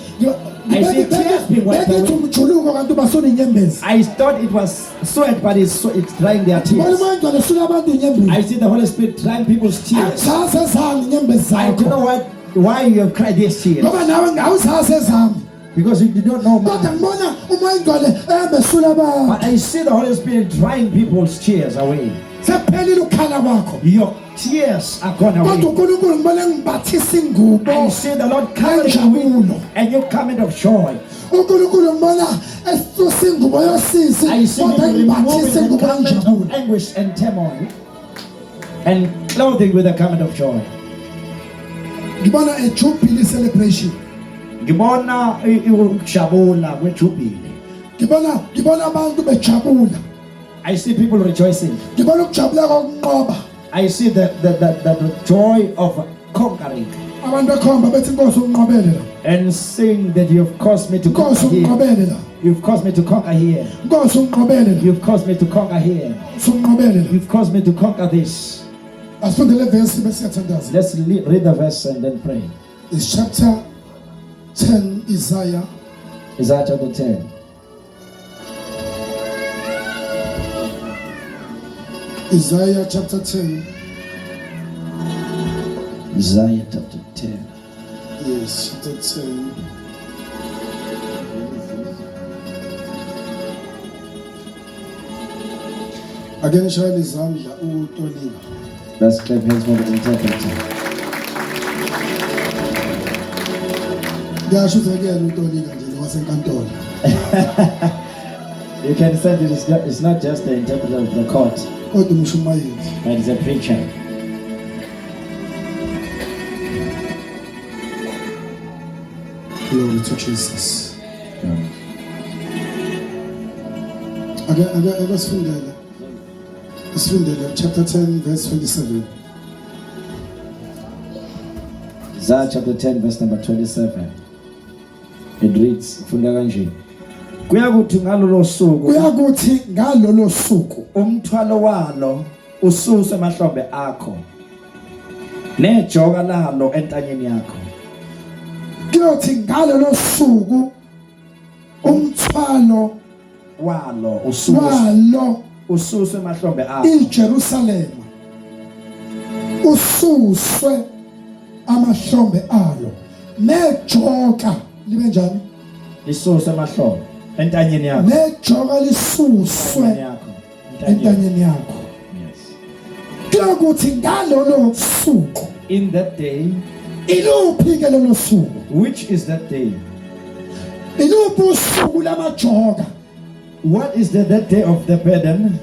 I see tears being wiped away. umjuluko kanti basole inyembezi. I thought it was sweat, but it's drying their ngibona tears. umoya ngcwele usula abantu inyembezi. I see the Holy Spirit drying people's tears. Sasezami inyembezi I don't know zakho why you have cried these tears. ngoba nawe ngawusasezami Because you did not know kodwa mine. ngibona umoya ngcwele ehamba esula abantu. But I see the Holy Spirit drying people's tears away. Sephelile ukukhala kwakho Your tears are gone kodwa away. uNkulunkulu ngibona ngimbathisa ingubo I see the Lord covering you with a new garment of joy. uNkulunkulu ngibona esisusa ingubo yosisi I see kodwa you ngimbathisa removing the ingubo garment yenjabulo. of anguish and turmoil and clothing with a garment of joy. ngibona a jubilee celebration. Ngibona ukujabula kwejubilee. ngibona abantu bejabula. I see people rejoicing. ngibona ukujabula kokunqoba. I see the joy of conquering abantu ekhomba bethi inkosi unqobele la and saying that you have caused me to inkosi conquer here. unqobele la You've caused me to conquer here. inkosi unqobele la You've caused me to conquer here. sunqobele la. You've caused me to conquer this. asifundele verse bese siyathandaza. Let's read the verse and then pray. It's chapter 10 Isaiah Isaiah chapter 10. Isaiah chapter 10. Isaiah chapter 10. Yes, chapter 10. Again, shayela izandla uTolika. Let's clap hands for the interpreter. Ngiyasho ukuthi akuyena uTolika nje wasenkantolo. You can say that it's not just the interpreter of the court, Kodwa umshumayeli. but it's a preacher. Glory to Jesus. Ake sifundele chapter 10 verse 27. Isaiah chapter 10 verse number 27. It reads, funda kanje. Kuyakuthi ngalolo suku Kuyakuthi ngalolo suku umthwalo walo ususwe emahlombe akho nejoka lalo entanyeni yakho. kuyothi ngalolo suku umthwalo Walo walo ususwe emahlombe akho. iJerusalem ususwe amahlombe alo nejoka libe njani Lisuswe emahlombe entanyeni yakho. nejoka lisuswe Entanyeni yakho. entanyeni yakho. Yes. kuyokuthi ngalolo suku In that day, iluphi ke lolo suku which is that day? iluphi usuku lamajoka What is that day of the burden?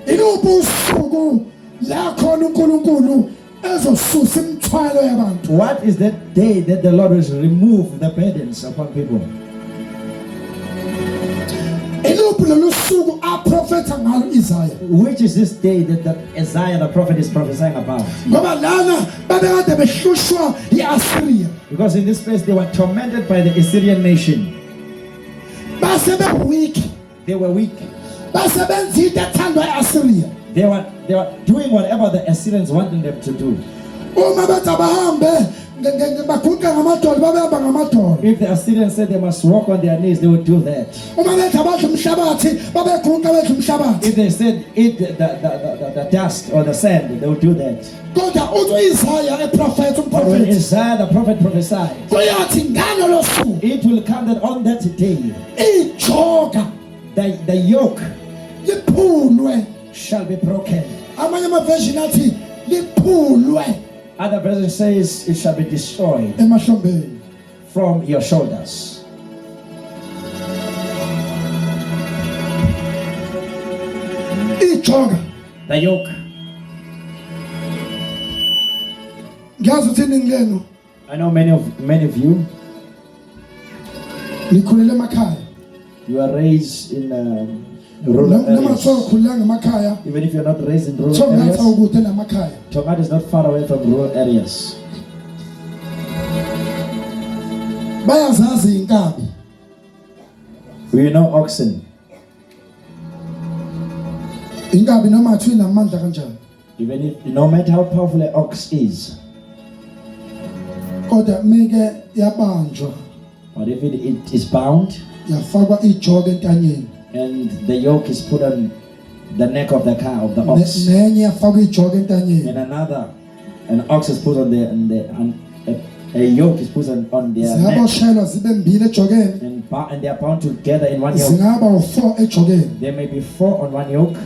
iluphi usuku la khona uNkulunkulu ezosusa imithwalo yabantu What is that day that the Lord will remove the burdens upon people? iluphi lolu suku aprofetha ngalo Isaiah Which is this day that Isaiah the prophet is prophesying about? ngoba lana babekade behlushwa yiAssyria Because in this place they were tormented by the Assyrian nation. base beweak They were weak. basebenza into ethandwa yiAssyria They were doing whatever the Assyrians wanted them to do. uma bethi abahambe baguqa ngamadolo babehamba ngamadolo If the Assyrians said they must walk on their knees, they would do that. uma bethi abadla umhlabathi babeguqa bedla umhlabathi If they said eat the dust or the sand, they would do that. kodwa uthi uIsaiah eprofetha But when umprofethi Isaiah the prophet prophesied, kuyathi ngalolo suku it will come that on that day, ijoka the yoke liphulwe shall be broken. amanye amaversion athi liphulwe Other version says it shall be destroyed emahlombeni from your shoulders. ijoka The yoke. ngiyazi ukuthi iningi lenu I know many of you. nikhulele emakhaya You are raised in rural noma areas. sokhulela ngemakhaya Even if you're not raised in rural songatha areas, ukude namakhaya Tongaat is not far away from rural areas. bayazazi inkabi We know oxen. inkabi noma athi inamandla kanjani Even if, no matter how powerful an ox is, kodwa meke yabanjwa but if it is bound yafakwa ijoka entanyeni and the yoke is put on the neck of the cow, of the ox, nenye yafakwa ijoka entanyeni and an ox is put on a yoke is put on their neck, zingaboshelwa zibe mbili ejokeni and they are bound together in one yoke. zingaba u4 ejokeni There may be 4 on one yoke.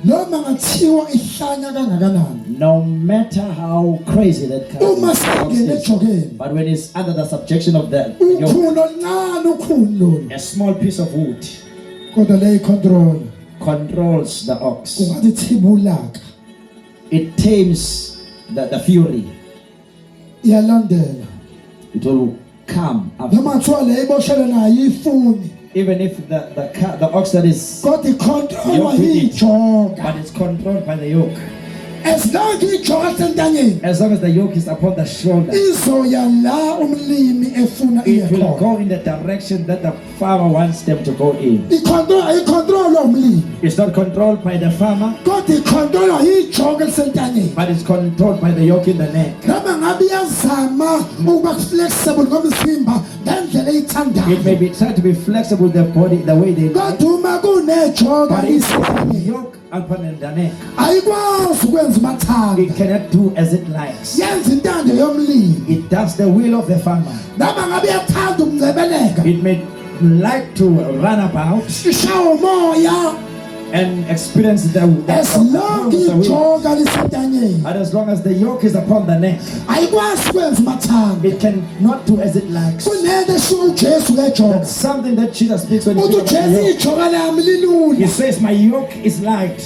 noma ngathiwa ihlanya kangakanani No matter how crazy that cow uma ox singene is, ejokeni but when it's under the subjection of the yoke, ukhulo ncane ukhulu lolu a small piece of wood kodwa le control controls the ox. kungathi thibulaka It tames the fury. iyalandela It will come after. noma kuthiwa le iboshelwe nayo ifuni Even if the ox that is kodwa icontrolwa Yoke with it. yijoka but it's controlled by the yoke. as long ijoka sentanyeni As long as the yoke is upon the shoulder, izoya la umlimi efuna iye it will khona go in the direction that the farmer wants them to go in. icontrolwa umlimi It's not controlled by the farmer, kodwa icontrolwa yijoka elisentanyeni but it's controlled by the yoke in the neck. noma ngabe iyazama ukuba flexible ngomzimba ngendlela It may eyithandayo be tried to be flexible with the body the way they like, kodwa uma kunejoka but it's the lisentanyeni yoke upon the neck. ayikwazi ukwenza umathanda It cannot do as it likes. yenza intando yomlimi It does the will of the farmer. noma ngabe iyathanda ukungcebeleka It may like to run about ishawa umoya and experience the as long the will. ijoka lisentanyeni But as long as the yoke is upon the neck, ayikwazi ukwenza umathanda it cannot do as it likes. kunento eshiwo ujesu ngejoka That's something that Jesus speaks when he uthi speaks about the ujesu yoke. ijoka lami He lilula says, my yoke is light.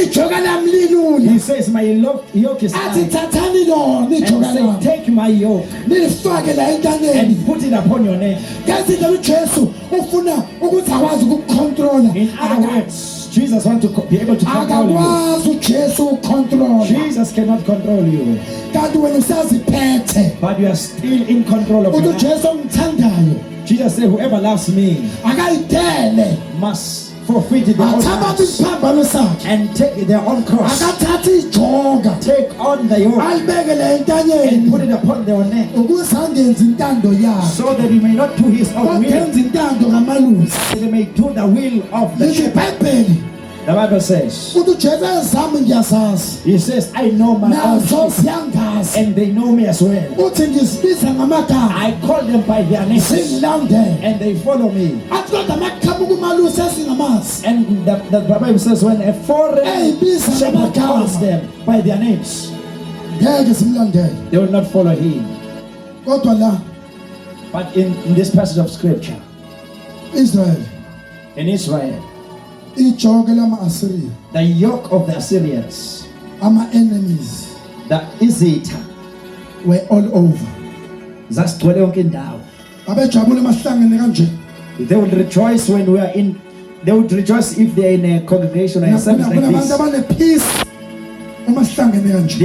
ijoka lami lilula He says, my yoke is athi light. thathani lona And ijoka say, lami take my yoke nilifake la entanyeni and put it upon your neck. ngezinto ujesu ufuna ukuthi akwazi ukukucontrola In other words, Jesus wants to be able to control you. akakwazi ujesu ukucontrola Jesus cannot control you, kanti wena usaziphethe but you are still in control of uthi your life. ujesu ongithandayo Jesus said, whoever loves me akayidele must forfeit their own athabathe lives isiphambano sakhe and take their own cross. akathathe ijoka Take on the yoke alibeke le and put entanyeni it upon their neck, ukuze angenzi intando yakhe so that he may not do his own will, wagenza intando kamalusi that he may do the will of the lithi shepherd. ibhayibheli The Bible says, uthi ujesu ezami ngiyazazi he says, I know my own nazo sheep, ziyangazi and they know me as well. uthi ngizibiza ngamagama I call them by their names, zingilandele and they follow me. athi kodwa makuqhamuka umalusi esingamazi And the Bible says, when a foreign Ey'biza shepherd ngamagama. calls them by their names, ngeke simlandele they will not follow him. kodwa la But in this passage of scripture, Israel in Israel, ijoke lama-assyria the yoke of the Assyrians, ama-enemies the Izita, were all over zagcwele yonke indawo. abejabule emahlangene kanje They will rejoice when we are in. They would rejoice if they are in a congregation or a service like kunabantu this. abane-peace uma sihlangene kanje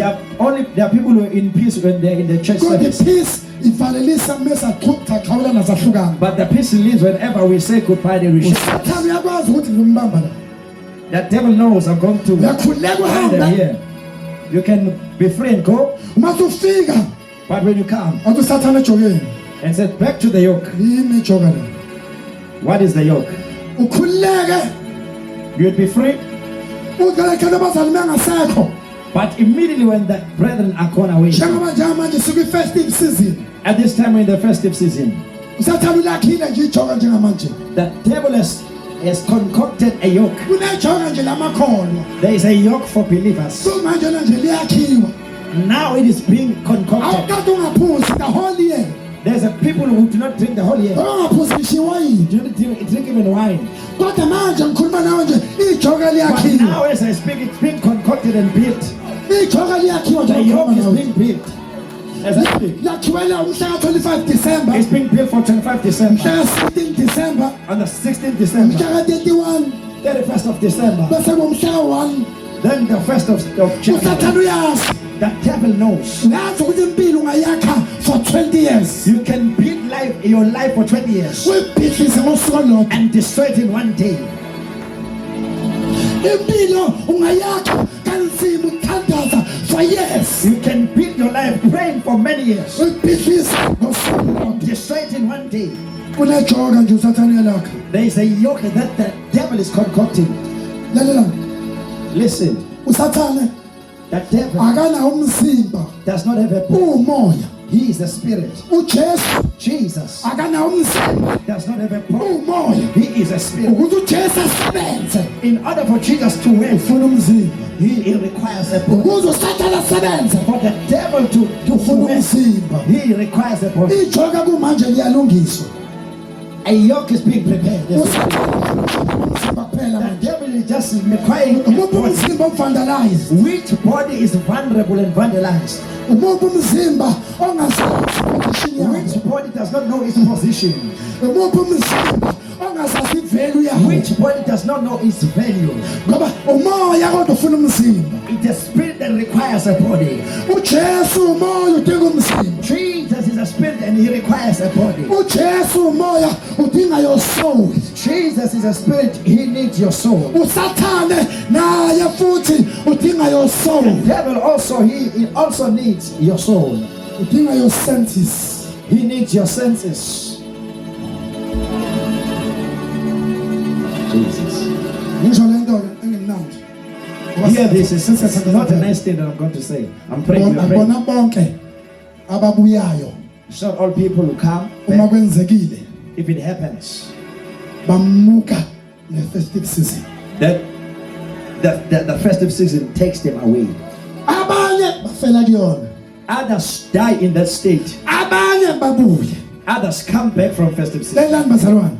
There are people who are in peace when they are in the church kodwa service. i-peace ivalelisa mese saqhawulana zahlukana But the peace leaves whenever we say goodbye. They will shout. usathane uyakwazi ukuthi ngimbamba la The devil knows I'm going to uyakhululeka find them uhamba here. You can be free and go, uma sufika but when you come athi usathane ejokeni and say back to the yoke, yini ijoka la what is the yoke? ukhululeke You'd be free, uzelekhetha abazali bengasekho but immediately when the brethren are gone away, njengoba njengamanje sikwi-festive season at this time in the festive season, usathane ulakhile nje ijoka njengamanje the devil has concocted a yoke. kunejoka nje lamakholwa There is a yoke for believers. kumanje nje liyakhiwa Now it is being concocted. awukade ungaphuzi the whole year There's a people who do not drink the whole year. ungaphuzi ngisho iwayini Do not drink even wine. kodwa manje ngikhuluma nawe nje ijoka But liyakhiwa now as I speak, it's being concocted and built. ijoka liyakhiwa nje The ngikhuluma yoke is nawe being built. As I speak, lakhiwela umhla ka-25 December it's being built for 25 December. mhla ka-16 December On the 16th December, mhla ka-31 31st of December, bese bomhla ka-1 then the 1st of usathane January. uyazi The devil knows. ngazi ukuthi impilo ungayakha for 20 years You can build your life for 20 years uyibhidlise ngosuku olodwa and destroy it in one day. impilo ungayakha kanzima uthandaza for years You can build your life praying for many years. uyibhidlise ngosuku olodwa Destroy it in one day. kunejoka nje usathane uyalakha There is a yoke that the devil is concocting. lalela Listen, usathane the devil akanawo umzimba does not have a uwumoya He is the spirit. ujesu Jesus akanawo umzimba does not have a body. uwumoya He is a spirit. ukuthi ujesu asebenze In order for Jesus to win, ufuna umzimba he requires a body. ukuze usathane asebenze For the devil to ufuna win, umzimba he requires a body. ijoka kumanje liyalungiswa A yoke is being prepared. umzimba kuphela The manje devil is just requiring a umuphi body. umzimba ovandalize Which body is vulnerable and vandalized? umuphi umzimba ongasazi position yawo Which body does not know its position? umuphi umzimba ongasazi ivelu yawo Which body does not know its value? ngoba umoya kodwa ufuna umzimba It's a spirit that requires a body. ujesu umoya udinga umzimba Jesus is a spirit and he requires a body. ujesu umoya udinga your soul Jesus is a spirit, he needs your soul. usathane naye futhi udinga your soul The devil also, he also needs your soul. udinga your senses He needs your senses. Jesus. ngisho lento ke engimnandi Hear this, it's not a nice thing that I'm going to say. I'm praying, you're praying. bona bonke ababuyayo It's not all people who come. uma kwenzekile If it happens, bamuka ne-festive season that the festive season takes them away. abanye bafela kuyona Others die in that state. abanye babuye Others come back from festive season. lelani bazalwane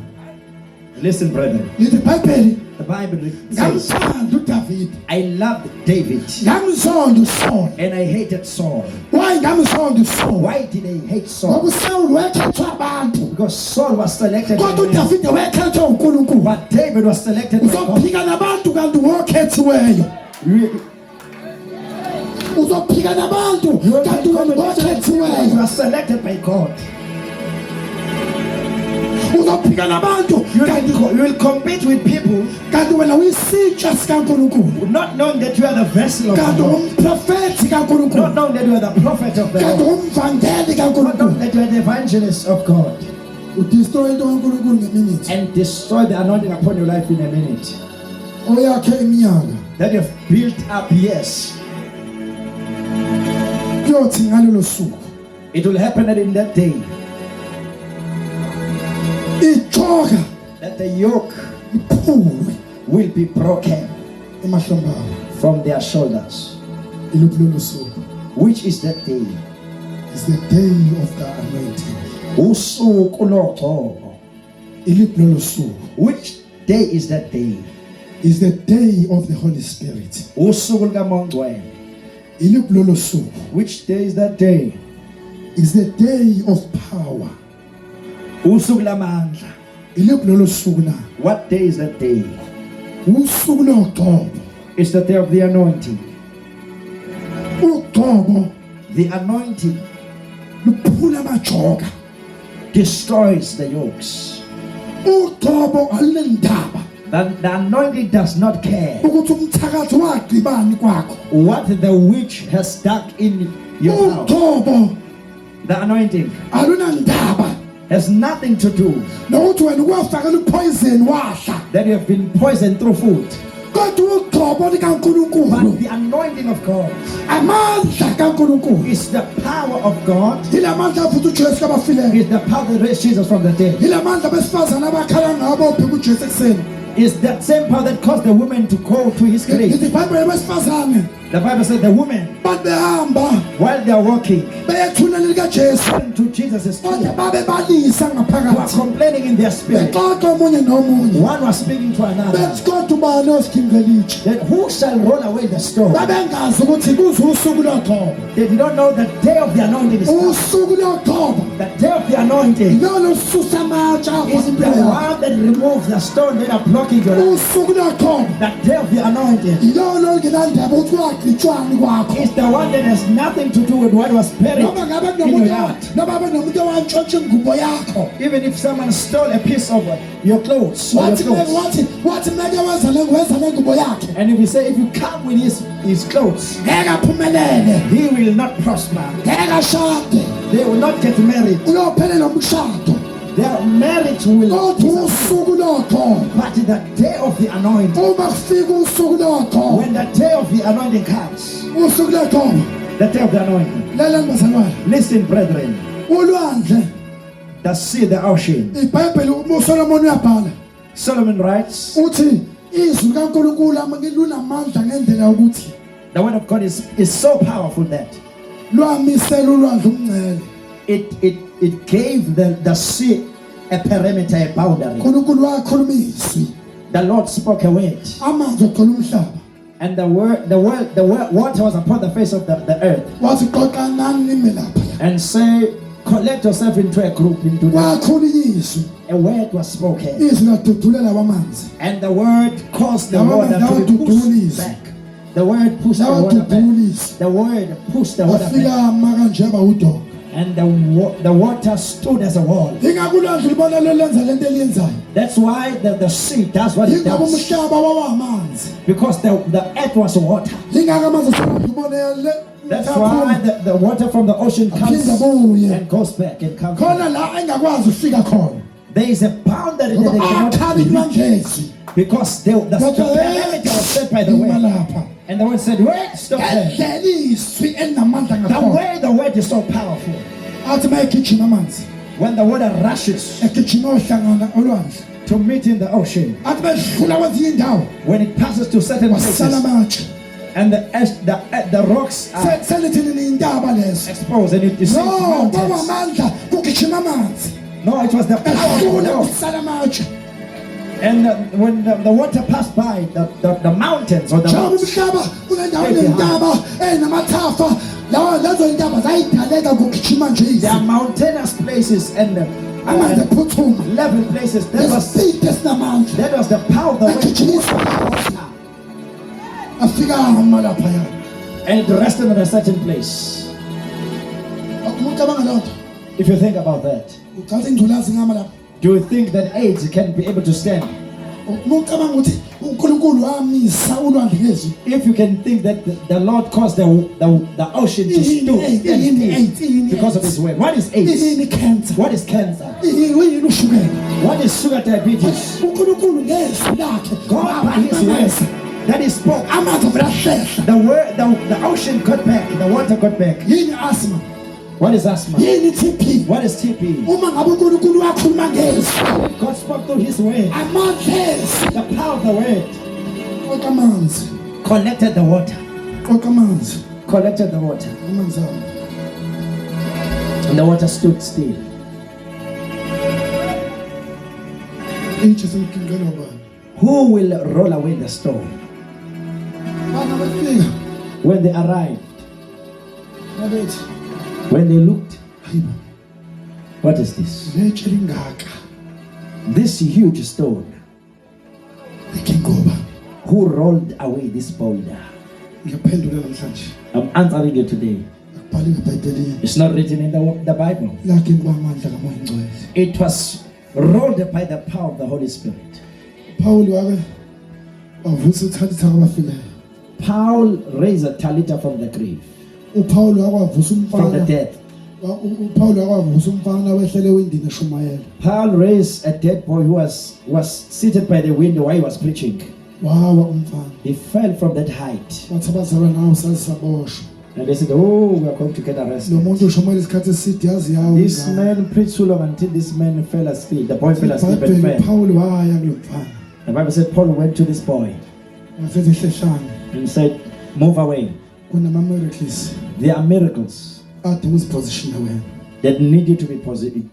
Listen, brethren. lithi ibhayibheli The Bible says, ngamthanda udavide I loved David ngamzonda usaul and I hated Saul. why ngamzonda usaul Why did I hate Saul? ngoba usaul wayekhethwa abantu Because Saul was selected by kodwa men, udavide wayekhethwa unkulunkulu but David was selected by God. uzophika nabantu kanti wokhethiweyo uzophika nabantu kanti You wokhethiweyo are selected by God. uzophika nabantu You will compete with people kanti wena uyisitsha sikankulunkulu not knowing that you are the vessel of kanti God. umprofethi Not kankulunkulu knowing that you are the prophet of the kanti Lord. umvangeli Not knowing kankulunkulu that you are the evangelist of God. udestroy into kankulunkulu ngemininthi And destroy the anointing upon your life in a minute. oyakhe iminyaka That you have built up years. kuyothi ngalolo suku It will happen that in that day ijoka that the yoke iphulwe will be broken emahlombe abo from their shoulders. iluphi lolo suku Which is that day? is the day of the anointing Usuku logcobo. iluphi lolo suku Which day is that day? is the day of the Holy Spirit Usuku likaMongcwele. iluphi lolo suku Which day is that day? is the day of power Usuku lamandla. iluphi lolo suku na What day is that day? usuku logcobo It's the day of the anointing. ugcobo The anointing luphula amajoka destroys the yokes. ugcobo alunendaba The anointing does not care ukuthi umthakathi wagqibani kwakho what the witch has stuck in your house. ugcobo The anointing alunandaba has nothing to do nokuthi wena ukwafakela upoison wadla that you have been poisoned through food. kodwa ugcobo likankulunkulu But the anointing of God amandla kankulunkulu is the power of God, yila mandla futhi ujesu kabafileyo is the power that raised Jesus from the dead. yila mandla besifazane abakhala ngabo phika ujesu ekuseni Is that same power that caused the woman to go to his grave. lithi ibhayibheli besifazane The Bible said the women, bathi behamba while they are walking beyethunela likajesu to Jesus' tomb, kodwa babe balisa were ngaphakathi complaining in their spirit. bexoxa omunye nomunye One was speaking to another. bethi kodwa ubani osikhingelitshe That who shall roll away the stone? babengazi ukuthi kuze usuku logcobo They did not know the day of the anointing is coming. usuku logcobo The day of the anointing lolo susa amatshe apha is the impilo yakho one that removes the stone that are blocking your life. usuku logcobo The day of the anointing yilolo nginandaba ukuthi kwagqitshwani kwakho is the one that has nothing to do with what was buried noma ngabe in your heart. nomuntu owantshontsha ingubo yakho Even if someone stole a piece of your clothes, or your clothes. wathi meke weza le ngubo yakhe And if you say, if you come with his clothes, ngeke aphumelele he will not prosper. ngeke ashade They will not get married. uyophelela umshado Their marriage will kodwa usuku logcobo But the day of the anointing, uma kufika usuku logcobo when the day of the anointing comes, usuku logcobo the day of the anointing, lalela bazalwane listen, brethren, ulwandle the sea, the ocean. iBhayibheli uSolomon uyabhala Solomon writes, uthi izwi kaNkulunkulu lunamandla ngendlela ukuthi the word of God is so powerful that lwamisela ulwandle umngcele it gave the sea a perimeter, a boundary. uNkulunkulu wakhuluma izwi The Lord spoke a word, amanzi ogcwele umhlaba and the water was upon the face of the earth, wathi xoxa nani nime lapha and say, collect yourself into a group, into the, wakhulunywa izwi a word was spoken, izwi ladudulela kwamanzi and the word caused the Now, water now to be to do pushed this. back. The word pushed the water back. lawadudulisa The word pushed the water back, wafika ama kanje aba udonga and the water stood as a wall. ingabe ulwandle libona lenza lento eliyenzayo That's why the sea does what it ingabe does, umhlaba wawamanzi because the earth was water. ingake amanzi asolwandle ubona That's why the water from the ocean comes aphinda buye and goes back and comes khona back. la engakwazi ukufika khona There is a boundary that they ngoba cannot akhabi reach, lwandlezi because the perimeter was set by the ima word. lapha And the word said, wait, stop there. ngendlela izwi elinamandla The ngakhona way the word is so powerful. athi uma egijima amanzi When the water rushes egijima ohlangana olwandle to meet in the ocean, athi bedlula kwezinye indawo when it passes to certain wasala places, amatshe and the rocks are selithini niyintaba lezo exposed, and it is no mountains. kwamandla kugijima amanzi No, it was the power of the edlula Lord. kusala amatshe And when the water passed by, the mountains or the njengoba rocks, umhlaba kunendawo enentaba enamathafa lezo yintaba zayidaleka kugijima nje there are izwi mountainous places and amanzi ephuthuma level places. lesipidi esinamandla That was the power of the wind. egijimisa afika ama laphaya And it rested on a certain place. umuntu abanga lonto If you think about that, ucathi ingculazi ngama lapha do you think that AIDS can be able to stand? umuntu abanga ukuthi uNkulunkulu wamisa ulwandle ngezwi If you can think that the Lord caused the ocean to still because of His word. What is AIDS? ini cancer What is cancer? ini ushukela What is sugar diabetes? uNkulunkulu ngezwi lakhe God by His word that He spoke. amanzi avela The word, the ocean got back, the water got back. yini asthma What is asthma? yini TB What is TB? uma ngabe uNkulunkulu wakhuluma ngezwi God spoke through His word. amanzi The power of the word qoqa amanzi collected the water. qoqa amanzi Collected the water. amanzi awo And the water stood still. intshe semkingelo bani Who will roll away the stone? bana bafika When they arrived, babethi when they looked, hayibo what is this? letshe lingaka This huge stone. likhe ngoba Who rolled away this boulder? ngiyaphendula namhlanje I'm answering you today. akubhali ngebhayibhelini It's not written in the Bible. lakhe kuba amandla kamoya ingcwele It was rolled by the power of the Holy Spirit. Pawuli wake wavusa uThalitha kwabafileyo Paul raised Talita from the grave, uPawuli wakwavusa from the umfana dead. uPawuli wakwavusa umfana wehlele ewindini eshumayela Paul raised a dead boy who was seated by the window while he was preaching. wawa umfana He fell from that height. wathi abazalwa nawo sazisaboshwa And they said, oh, we are going to get lo arrested. muntu ushumayela isikhathi eside yazi yawo This man preached so long until this man fell asleep. The boy fell asleep and iBhayibheli fell. uPawuli waya kulo mfana The Bible said Paul went to this boy wasethi hlehlana and said, Move away. kunama-miracles There are miracles adinga uzipositiona wena. that need you to be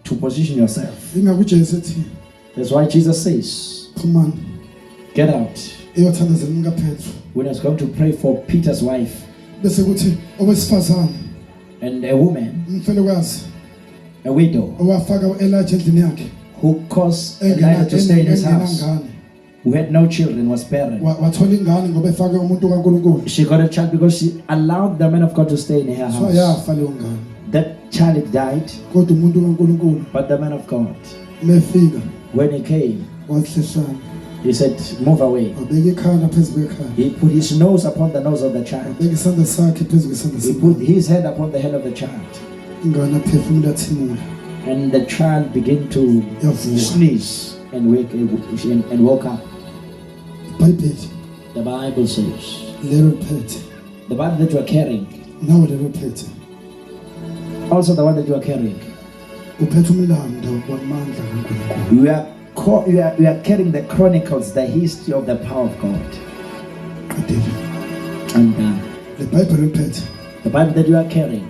to position yourself. Ingakho ujesu ethi That's why Jesus says, phumani get out. eyothandazela umkaphethu, When I was going to pray for Peter's wife bese kuthi owesifazane and a woman, umfelokazi a widow, owafaka u-Elijah endlini yakhe who caused Elijah to stay in his house, engenangane, who had no children, was barren. wathola ingane ngoba efake umuntu kaNkulunkulu, She got a child because she allowed the man of God to stay in her so house. yafa leyo ngane. That child died, Kodwa umuntu kaNkulunkulu but the man of God, mefika when he came, wahleshana, he said, move away. wabeka ikhala phezu kwekhaya, He put his nose upon the nose of the child. wabeka isandla sakhe phezu kwesandla He put sakhe, his hand upon the head of the child. ingane aphefumula athimula, And the child began to yavuka. sneeze and woke up. iBhayibheli The Bible says, lelo liphethe, the Bible that you are carrying, nawe lelo liphethe, also the one that you are carrying, uphethe umlando wamandla kaNkulunkulu. you are carrying the chronicles, the history of the power of God. Qedile. And Le Bible liphethe the Bible that you are carrying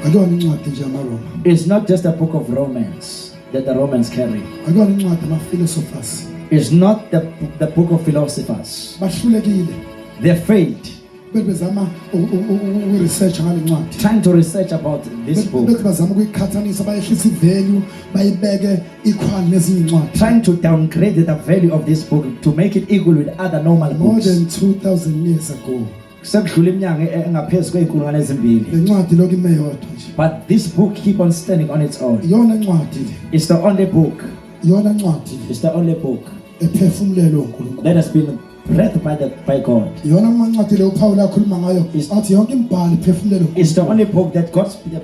akuyona incwadi nje yamaRoma, is not just a book of romance that the Romans carry. akuyona incwadi ama-philosophers, It's not the book of philosophers. bahlulekile They failed bethi bezama uku-research ngale ncwadi, trying to research about this book, bethi bazama ukuyiqhathanisa bayehlisa ivalue bayibeke equal nezinye iy'ncwadi. trying to downgrade the value of this book to make it equal with other normal More books. than 2,000 years ago Sekudlula iminyaka engaphezu kwey'nkulungwane ezimbili. le ncwadi lokhu ime yodwa nje, But this book keep on standing on its own. iyona ncwadi le, It's the only book. iyona ncwadi le It's the only book ephefumulelwe uNkulunkulu, that has been breathed by God. iyona ncwadi le uPawulu akhuluma ngayo athi yonke imibhalo iphefumulelwe It's the uNkulunkulu. only book that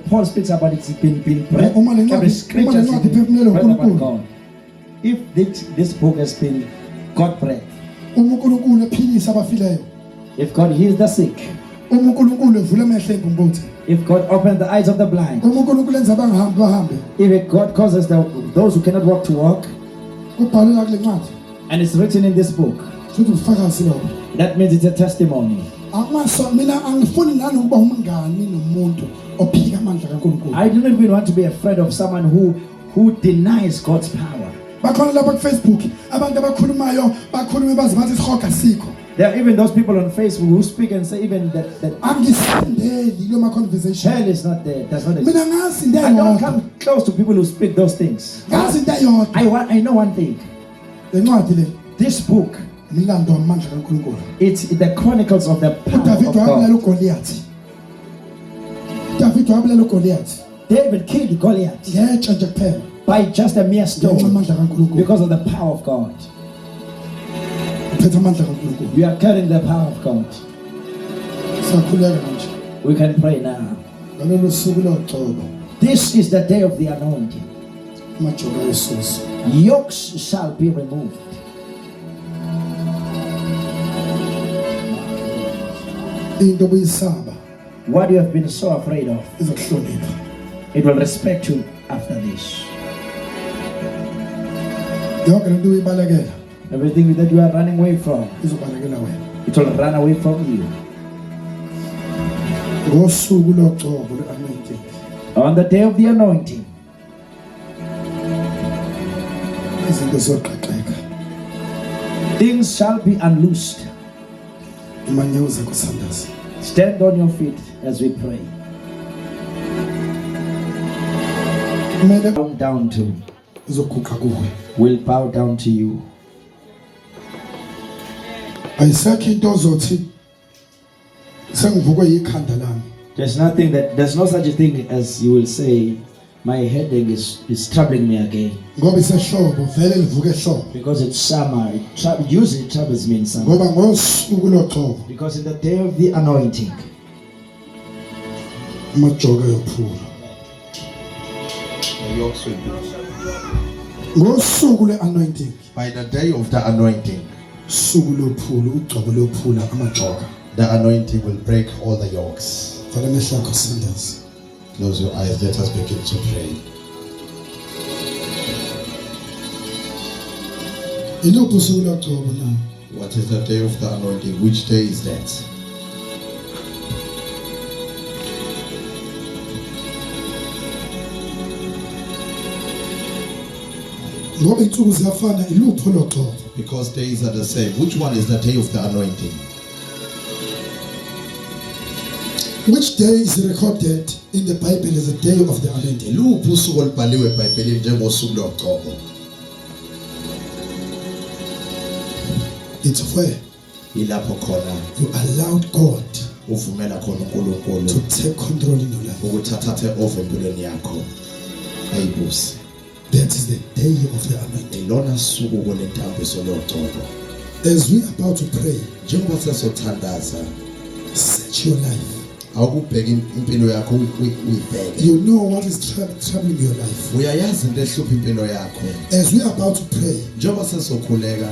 Paul speaks about. It's been breathed. Uma le ncwadi- Every scripture uma le has ncwadi been iphefumulelwe breathed by uNkulunkulu. God. If this book has been God breathed, Uma uNkulunkulu ephilisa abafileyo, if God heals the sick, uma uNkulunkulu evula amehlo embumbutho, if God opens the eyes of the blind, uma uNkulunkulu enza abangahambi bahambe, if God causes those who cannot walk to walk, kubhalwe kule ncwadi and it's written in this book, futhi ubufakazi lobo. that means it's a testimony. Mina angifuni nanokuba umngani nomuntu ophika amandla kaNkulunkulu. I do not even want to be afraid of someone who denies God's power. Bakhona lapha ku-Facebook abantu abakhulumayo bakhulume baze bathi isihoga sikho. There are even those people on Facebook who speak and say even that Angisondeli kulo ma-conversation. hell is not there, does not exist. Mina ngazi into I don't eyodwa. come close to people who speak those things. Ngazi into eyodwa. I know one thing. Le ncwadi le This book, umlando wamandla kaNkulunkulu. it's the chronicles of the power uDavid of wabulala God. uGoliath. David wabulala uGoliath. David killed Goliath Ngetshe nje kuphela. by just a mere Ngenxa stone amandla kaNkulunkulu. because of the power of God. Uphethe amandla kaNkulunkulu. We are carrying the power of God. Siyakhuleka manje. We can pray now. Ngalolu suku loxolo This is the day of the anointing. majoka esusu. Yokes shall be removed. Into obuyisaba What you have been so afraid of, izokuhlonipha. it will respect you after this. Yonke lento uyibalekela Everything that you are running away from, izobalekela wena. it will run away from you. Ngosuku loxolo le-anointing On the day of the anointing, izinto ziyoqaqeka. things shall be unloosed. Imanyawo zakho sandazi. Stand on your feet as we pray. Kumele Bow down to, izoguqa kuwe. will bow down to you. Ayisekho into ozothi sengivukwe yikhanda lami. There's no such a thing as you will say, my headache is troubling me again. Ngoba isehlobo vele livuke ehlobo. Because it's summer. Usually it troubles me in summer. Ngoba ngosuku loxolo Because in the day of the anointing, amajoka yophula. The yokes will be. Ngosuku le-anointing By the day of the anointing, suku lophula ugcobo lophula amajoka. the anointing will break all the yokes. Vala amehlo akho sandazi. Close your eyes, let us begin to pray. Iluphi usuku loxolo na? What is the day of the anointing? Which day is that? ngoba insuku ziyafana ilupho loxolo. Because days are the same. Which one is the day of the anointing? Which day is recorded in the Bible as the day of the anointing? Iluphi usuku olubhaliwe eBhayibhelini njengosuku loqobo? It's where Ilapho khona you allowed God uvumela khona uNkulunkulu to take control in your life. ukuthi athathe over empilweni yakho ayibuse. That is the day of the anointing. Ilona suku kwelentambiso loqobo. As we are about to pray, Njengoba sesothandaza, search your life. awukubheka impilo yakho uyibheke. You know what is troubling your life. Uyayazi into ehlupha impilo yakho. As we are about to pray, Njengoba sesokhuleka,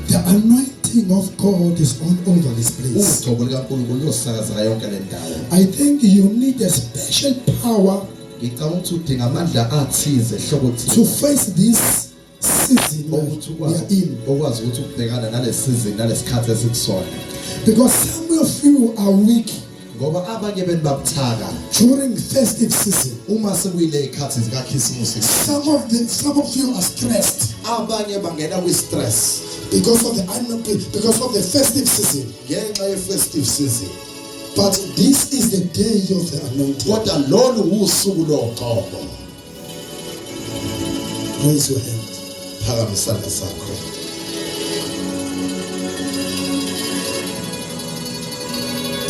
the anointing of God is all over this place. ugcobo likaNkulunkulu losakaza yonke le ndawo. I think you need a special power Ngicabanga ukuthi udinga amandla athize to face this season ukuthi we are in. ukwazi ukuthi ubhekana nale season nalesikhathi esikusona. Because some of you are weak Ngoba abanye benu babuthaka during festive season. uma sekuyile ikhathi zikaKhisimusi. Some of you are stressed Abanye bangena kwi-stress because of the festive season. ngenxa ye-festive season. But this is the day of the anointing. Kodwa lolu usuku loqobo. Raise your hand. Phakamisa isandla sakho.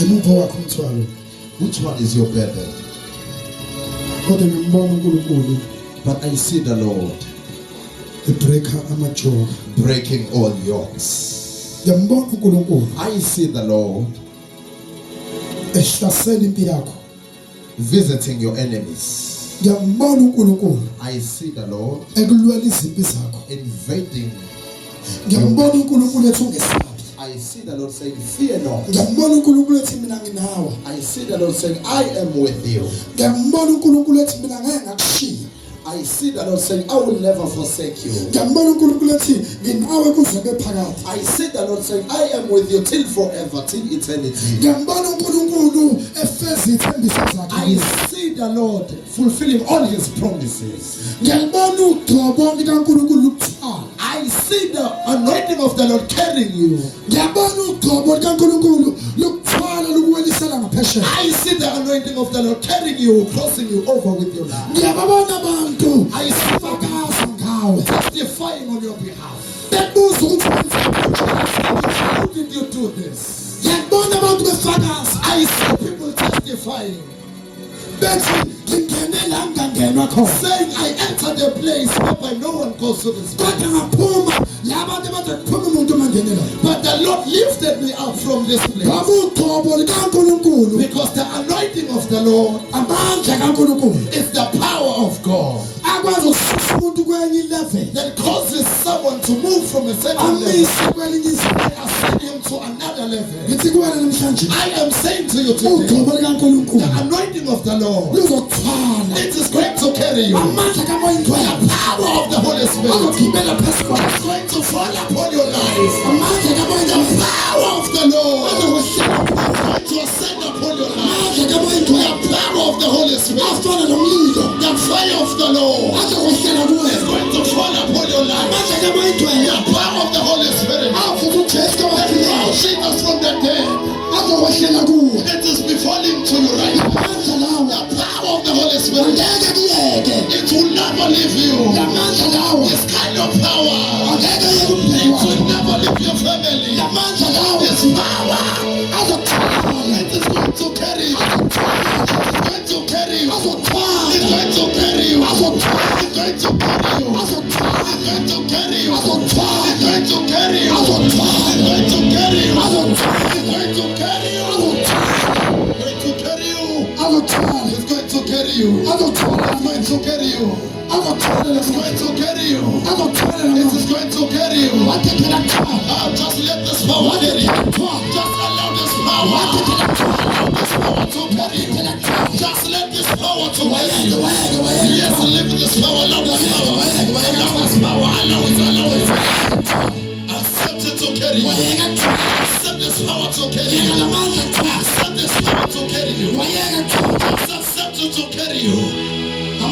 Imupho wakho umthwalo. Which one is your burden? Kodwa ngimbona uNkulunkulu But I see the Lord ebreaka amajoka. breaking all yokes. Ngiyambona uNkulunkulu I see the Lord ehlasela impilo yakho. visiting your enemies. Ngiyambona uNkulunkulu I see the Lord ekulwela izimpi zakho. invading. Ngiyambona uNkulunkulu ethi ungesabi. I see the Lord saying, fear not. Ngiyambona uNkulunkulu ethi mina nginawe. I see the Lord saying, I am with you. Ngiyambona uNkulunkulu ethi mina ngeke ngakushiya. I see the Lord saying, I will never forsake you. Ngiyambona uNkulunkulu ethi nginawe kuze bephakade. I see the Lord saying, I am with you till forever, till eternity. Ngiyambona uNkulunkulu efeza ithembiso zakhe. I see the Lord fulfilling all his promises. Ngiyambona ugcobo likaNkulunkulu lukuthwala. I see the anointing of the Lord carrying you. Ngiyabona ugcobo likaNkulunkulu lukuthwala lukuwelisela ngaphesheya. I see the anointing of the Lord carrying you, crossing you over with your life. Ngiyabona abantu I see bakaza ngawe. testifying on your behalf. Bebuza ukuthi How did you do this? ngiyabona abantu befakaza. I see people testifying, Bethi ngingene la ngangenwa khona. saying, I entered a place whereby no one goes to this place. Kodwa ngaphuma la bantu bathi kuphuma umuntu mangenela. But the Lord lifted me up from this place. Ngoba ugcobo likaNkulunkulu Because the anointing of the Lord amandla kaNkulunkulu is the power of God akwazi ukususa umuntu kwenye level that causes someone to move from a certain level amise kwelinye izinga. and ascend him to another level. Ngithi kuwena namhlanje I am saying to you today, ugcobo likaNkulunkulu the anointing of the Lord, luzokuthwala. it is going to carry you. Amandla kaMoya Ngcwele The power of the Holy Spirit azogibela phezu kwakho. is going to fall upon your life. Amandla kaMoya The Ngcwele power of the Lord azokuhlela is going to ascend upon your life. amandla kaMoya Ngcwele The power of the Holy Spirit, afana nomlilo the fire of the Lord azokuhlela kuwe. is going to fall upon your life. Amandla kaMoya Ngcwele The power of the Holy Spirit avuka uJesu that kaBaba rose Jesus from the dead, azokuhlela kuwe. it is befalling to you right now. Amandla lawo The power of the Holy Spirit, angeke kuyeke. it will never leave you. Amandla lawo This kind of power, angeke it yekuphiwa. will never leave your family. Amandla lawo This power, azokuthwala. it is going to carry you. It's going to carry you. It's Azokuthwala. going to carry you. Azokuthwala. It's going to carry you. Azokuthwala. It's going to carry you. Azokuthwala. It's going to carry you. Azokuthwala. It's going to carry you. Azokuthwala. It's going to carry you. It's going to carry you. Azokuthwala. It's going to carry you. Azokuthwala. It's going to carry you. Azokuthwala. It's going to carry you. Azokuthwala. It is going to carry you. Wathephela kuthwala. Just let this power carry you. Just allow this power. Allow this power to carry you. Just let this power to carry you. Yes, live in this power. Allow this power. Allow this power. Allow it. Allow it. Accept it to carry you. Accept this power to carry you. Accept this power to carry you. Just accept it to carry you.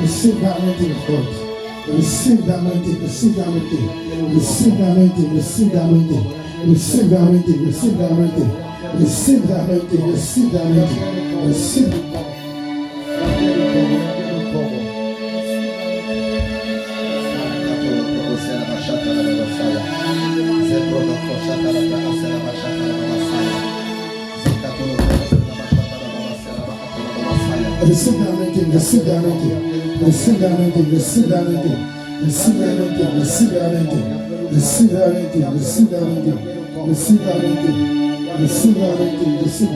Receive that anointing of God. Receive that anointing. Receive that anointing. Receive that anointing. Receive that anointing. Receive that anointing. Receive that anointing. Receive that anointing. Receive that anointing. Receive it. Receive that anointing, receive that anointing, receive that anointing, receive that anointing, Receive the anointing. Receive the anointing. Receive the anointing. Receive the anointing. Receive the anointing. Receive the anointing. Receive.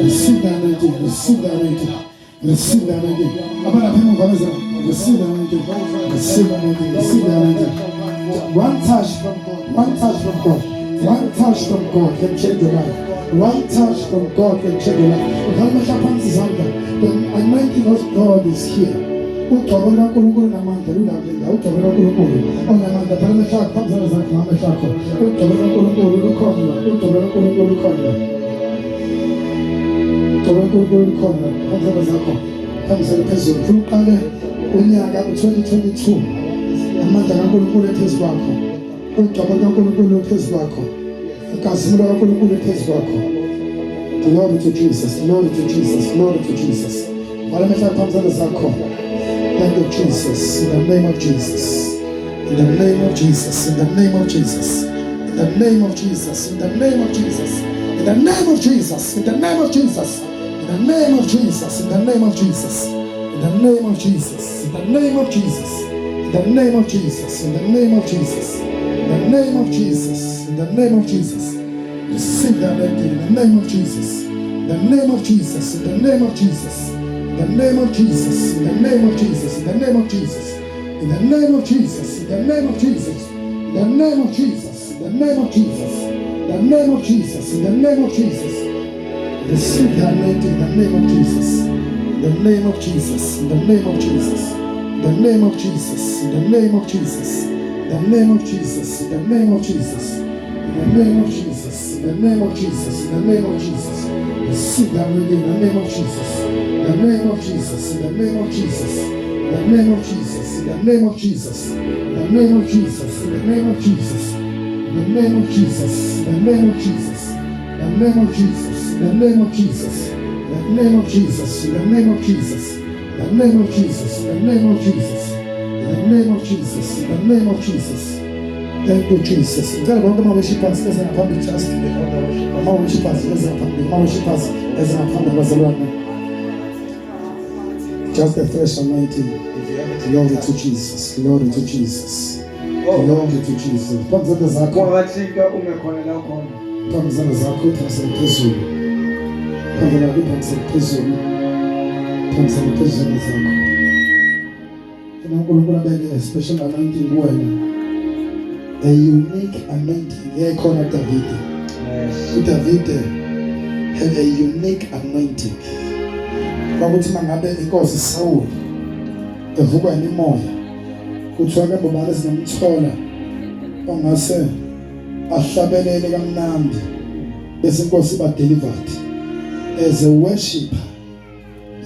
Receive the anointing. Receive the anointing. Receive the anointing. Receive the anointing. Receive the anointing. Receive the anointing. One touch from God. One touch from God. One touch from God can change your life. One touch from God can change your life. The anointing of God is here. Utobera kurunkuru namanda runabenga utobera kurunkuru onamanda parameshaka pamzana zaka nameshaka utobera kurunkuru rukonwa utobera kurunkuru rukonwa utobera kurunkuru rukonwa pamzana zaka pamzana phezulu kuqale unyaka u2022 amandla kaNkulunkulu ephezu kwakho utobera kaNkulunkulu ephezu kwakho inkazimulo kaNkulunkulu ephezu kwakho. Glory to Jesus, glory to Jesus, glory to Jesus. Parameshaka pamzana zaka. Thank you, Jesus, in the name of Jesus, in the name of Jesus, in the name of Jesus, in the name of Jesus, in the name of Jesus, in the name of Jesus, in the name of Jesus, in the name of Jesus, in the name of Jesus, in the name of Jesus, in the name of Jesus, in the name of Jesus, in the name of Jesus, in the name of Jesus, in the name of Jesus. Receive that anointing in the name of Jesus, in the name of Jesus, in the name of Jesus. In the name of Jesus, in the name of Jesus, in the name of Jesus, in the name of Jesus, in the name of Jesus, in the name of Jesus, in the name of Jesus, in the name of Jesus, in the name of Jesus. Receive the anointing in the name of Jesus, in the name of Jesus, in the name of Jesus, in the name of Jesus, in the name of Jesus, in the name of Jesus, in the name of Jesus, in the name of Jesus, in the name of Jesus, in the name of Jesus. Receive the anointing in the name of Jesus. In the name of Jesus, in the name of Jesus, in the name of Jesus, in the name of Jesus, in the name of Jesus, in the name of Jesus, in the name of Jesus, in the name of Jesus, in the name of Jesus, in the name of Jesus, in the name of Jesus, in the name of Jesus, in the name of Jesus, in the name of Jesus, in the name of Jesus, in the name of Jesus. Thank you, Jesus. Ngicela bonke ama-worshipers eze ngaphambi just ama-worshipers eze ngaphambi ama-worshipers eze ngaphambi abazalwane. Just the fresh anointing. Glory to Jesus. Glory to Jesus. Glory to Jesus. Phamzana zakho. Phamzana zakho phezulu phezulu. Phamzana phezulu phezulu. Phamzana phezulu zakho. Funa uNkulunkulu abeke a special anointing kuwena. A unique anointing. Ekhona David. David had a unique anointing. Kwakuthi mangabe inkosi Saul evukwa imimoya kuthiwa ke bobani sinomthola ongase ahlabelele kamnandi bese inkosi ba delivered. As a worshipper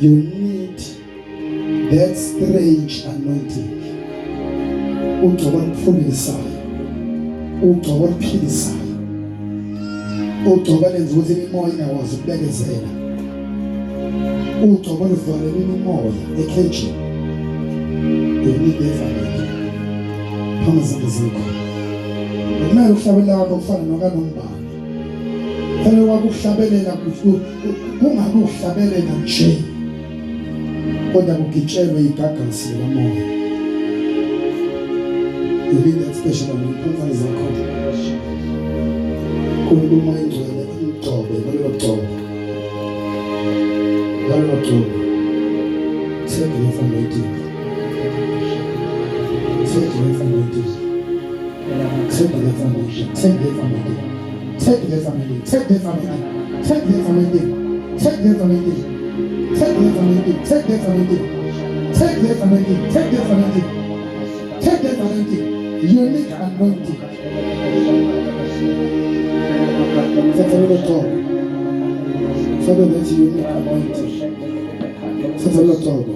you need that strange anointing. Ugcoba ukuphilisayo, ugcoba ukuphilisayo, ugcoba lenza ukuthi imimoya ingakwazi ukubekezela, ugcoba luvalele imimoya ekhejini. You need that anointing. Phamazana zakho. Kumele uhlabelela ukufana nokaNombani. Kufanele wakuhlabelela kungabe uhlabelela nje kodwa kugitshelwe igagasi likamoya. You need that special anointing. Phamazana zakho. Kunkulumo ingcwele imgcobe balelo gcobo. Balelo gcobo. Take that anointing. Take that anointing. Take that anointing. Take that anointing. Take that anointing. Take that anointing. Take that anointing. Take that anointing. Take that anointing. Take that anointing. Take that anointing. Take that anointing. Take that anointing. Unique anointing. That's a little talk. So that's unique anointing. That's a little talk.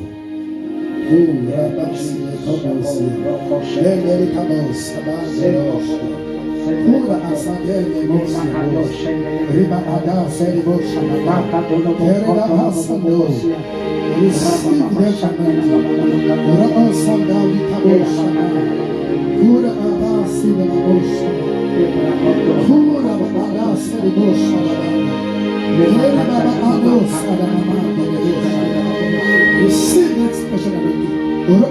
Pura asagele mosi riba ada seri bosi ereda asando receive that anointing ora asanda vitabosa pura abasi de bosi pura ada seri bosi ereda ados ada mama receive that special anointing ora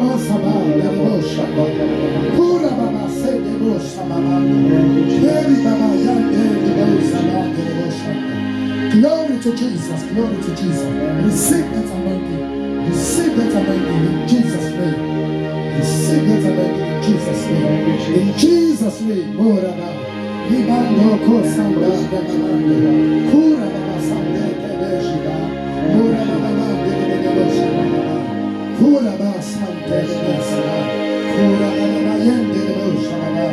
Jesus. Glory to Jesus. Receive that anointing. Receive that anointing in Jesus' name. Receive that anointing in Jesus' name. In Jesus' name. Moraba. Libando kosanda dabamando. Kura babasande kebeshida. Mura babamande kebeshida. Kura basante kebeshida. Kura babamayende kebeshida.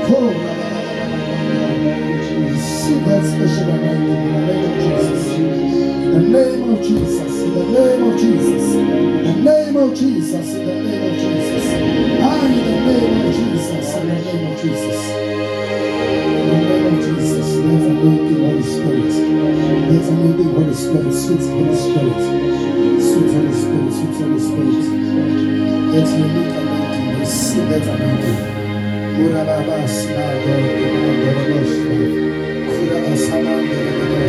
Kura babamande. Receive that special anointing in the name of Jesus. In the name of Jesus. In the name of Jesus. In the name of Jesus. In the name of Jesus. And in the name of Jesus. In the name of Jesus. In the name of Jesus, let's anointing Holy Spirit. Let's anointing Holy Spirit. Sweet Holy Spirit. Sweet Holy Spirit. Sweet Holy Spirit. Let's unique anointing. Receive that anointing. Murababa Snado, Imandoroshna. Kuraba Samanda,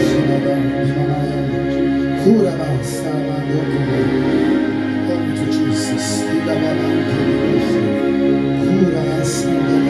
Shimada, Himalaya. Kuraba Samanda. Glory to Jesus. Kuraba Samanda.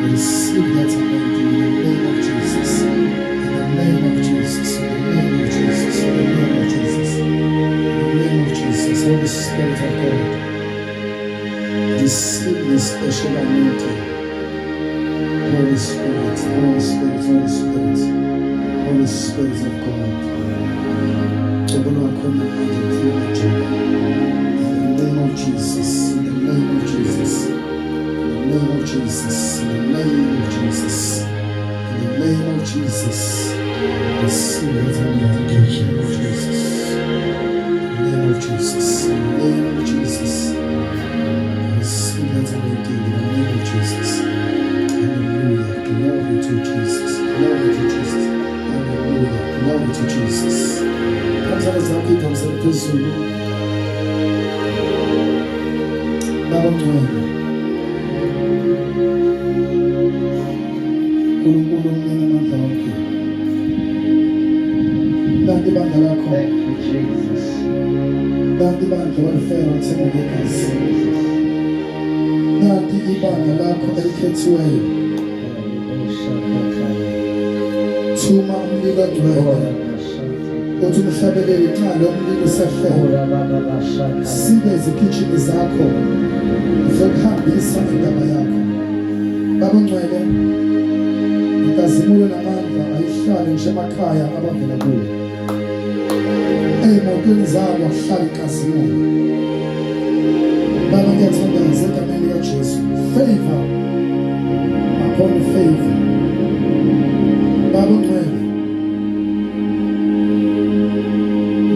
Receive that anointing in the name of Jesus. In the name of Jesus. In the name of Jesus. In the name of Jesus. In the name of Jesus. Holy Spirit of God. Receive this special anointing. Holy Spirit. Holy Spirit. Holy Spirit. Holy Spirit of God. Open our common heart and fill our joy. In the name of Jesus. In the name of Jesus. In the name of Jesus. In the name of Jesus. In the name of Jesus. Receive it in the name of Jesus. In the name of Jesus. In the name of Jesus. Receive it in the name of Jesus. Hallelujah. Glory to Jesus. Glory to Jesus. Hallelujah. Glory to Jesus. Kamsana zakho kamsana phezulu. Baba mncane. uNkulunkulu umnike amandla wakhe. Nanti ibandla lakho. Nanti ibandla walifela uthenga ngegazi. Nanti ibandla lakho elikhethiweyo. Thuma umlilo odwele. Uthi umhlabeleli nxa lo mlilo usehlela. Sibe izigijimi zakho zokuhambisa indaba yakho. Baba Ongcwele, inkazimulo namandla ayihlale nje emakhaya abavela kuyo. Ey'motweni zabo akuhlale inkazimulo. Baba ngiyathandaza egameni likaJesu. Favor upon favor. Baba Ongcwele,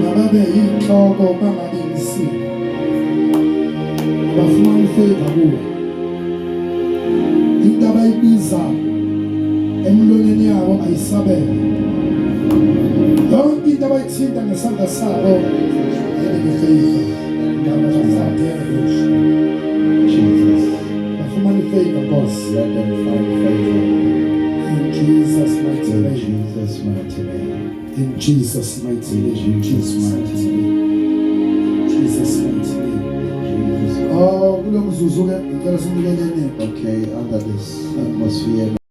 mababe yinhloko bangabi imisindo. Bafumana ifavor kuwe. Into abayibiza emlonyeni yabo ayisabele. Yonke into abayithinta ngesandla sabo ayibefavor. Jesus. Bafumana ifavor Nkosi. Let them find favor. In Jesus' mighty name. Jesus' mighty name. In Jesus' mighty name. In Jesus' mighty name. Jesus' mighty name. Oh, kulo mzuzu ke ngicela simnikele nini. Okay, under this atmosphere.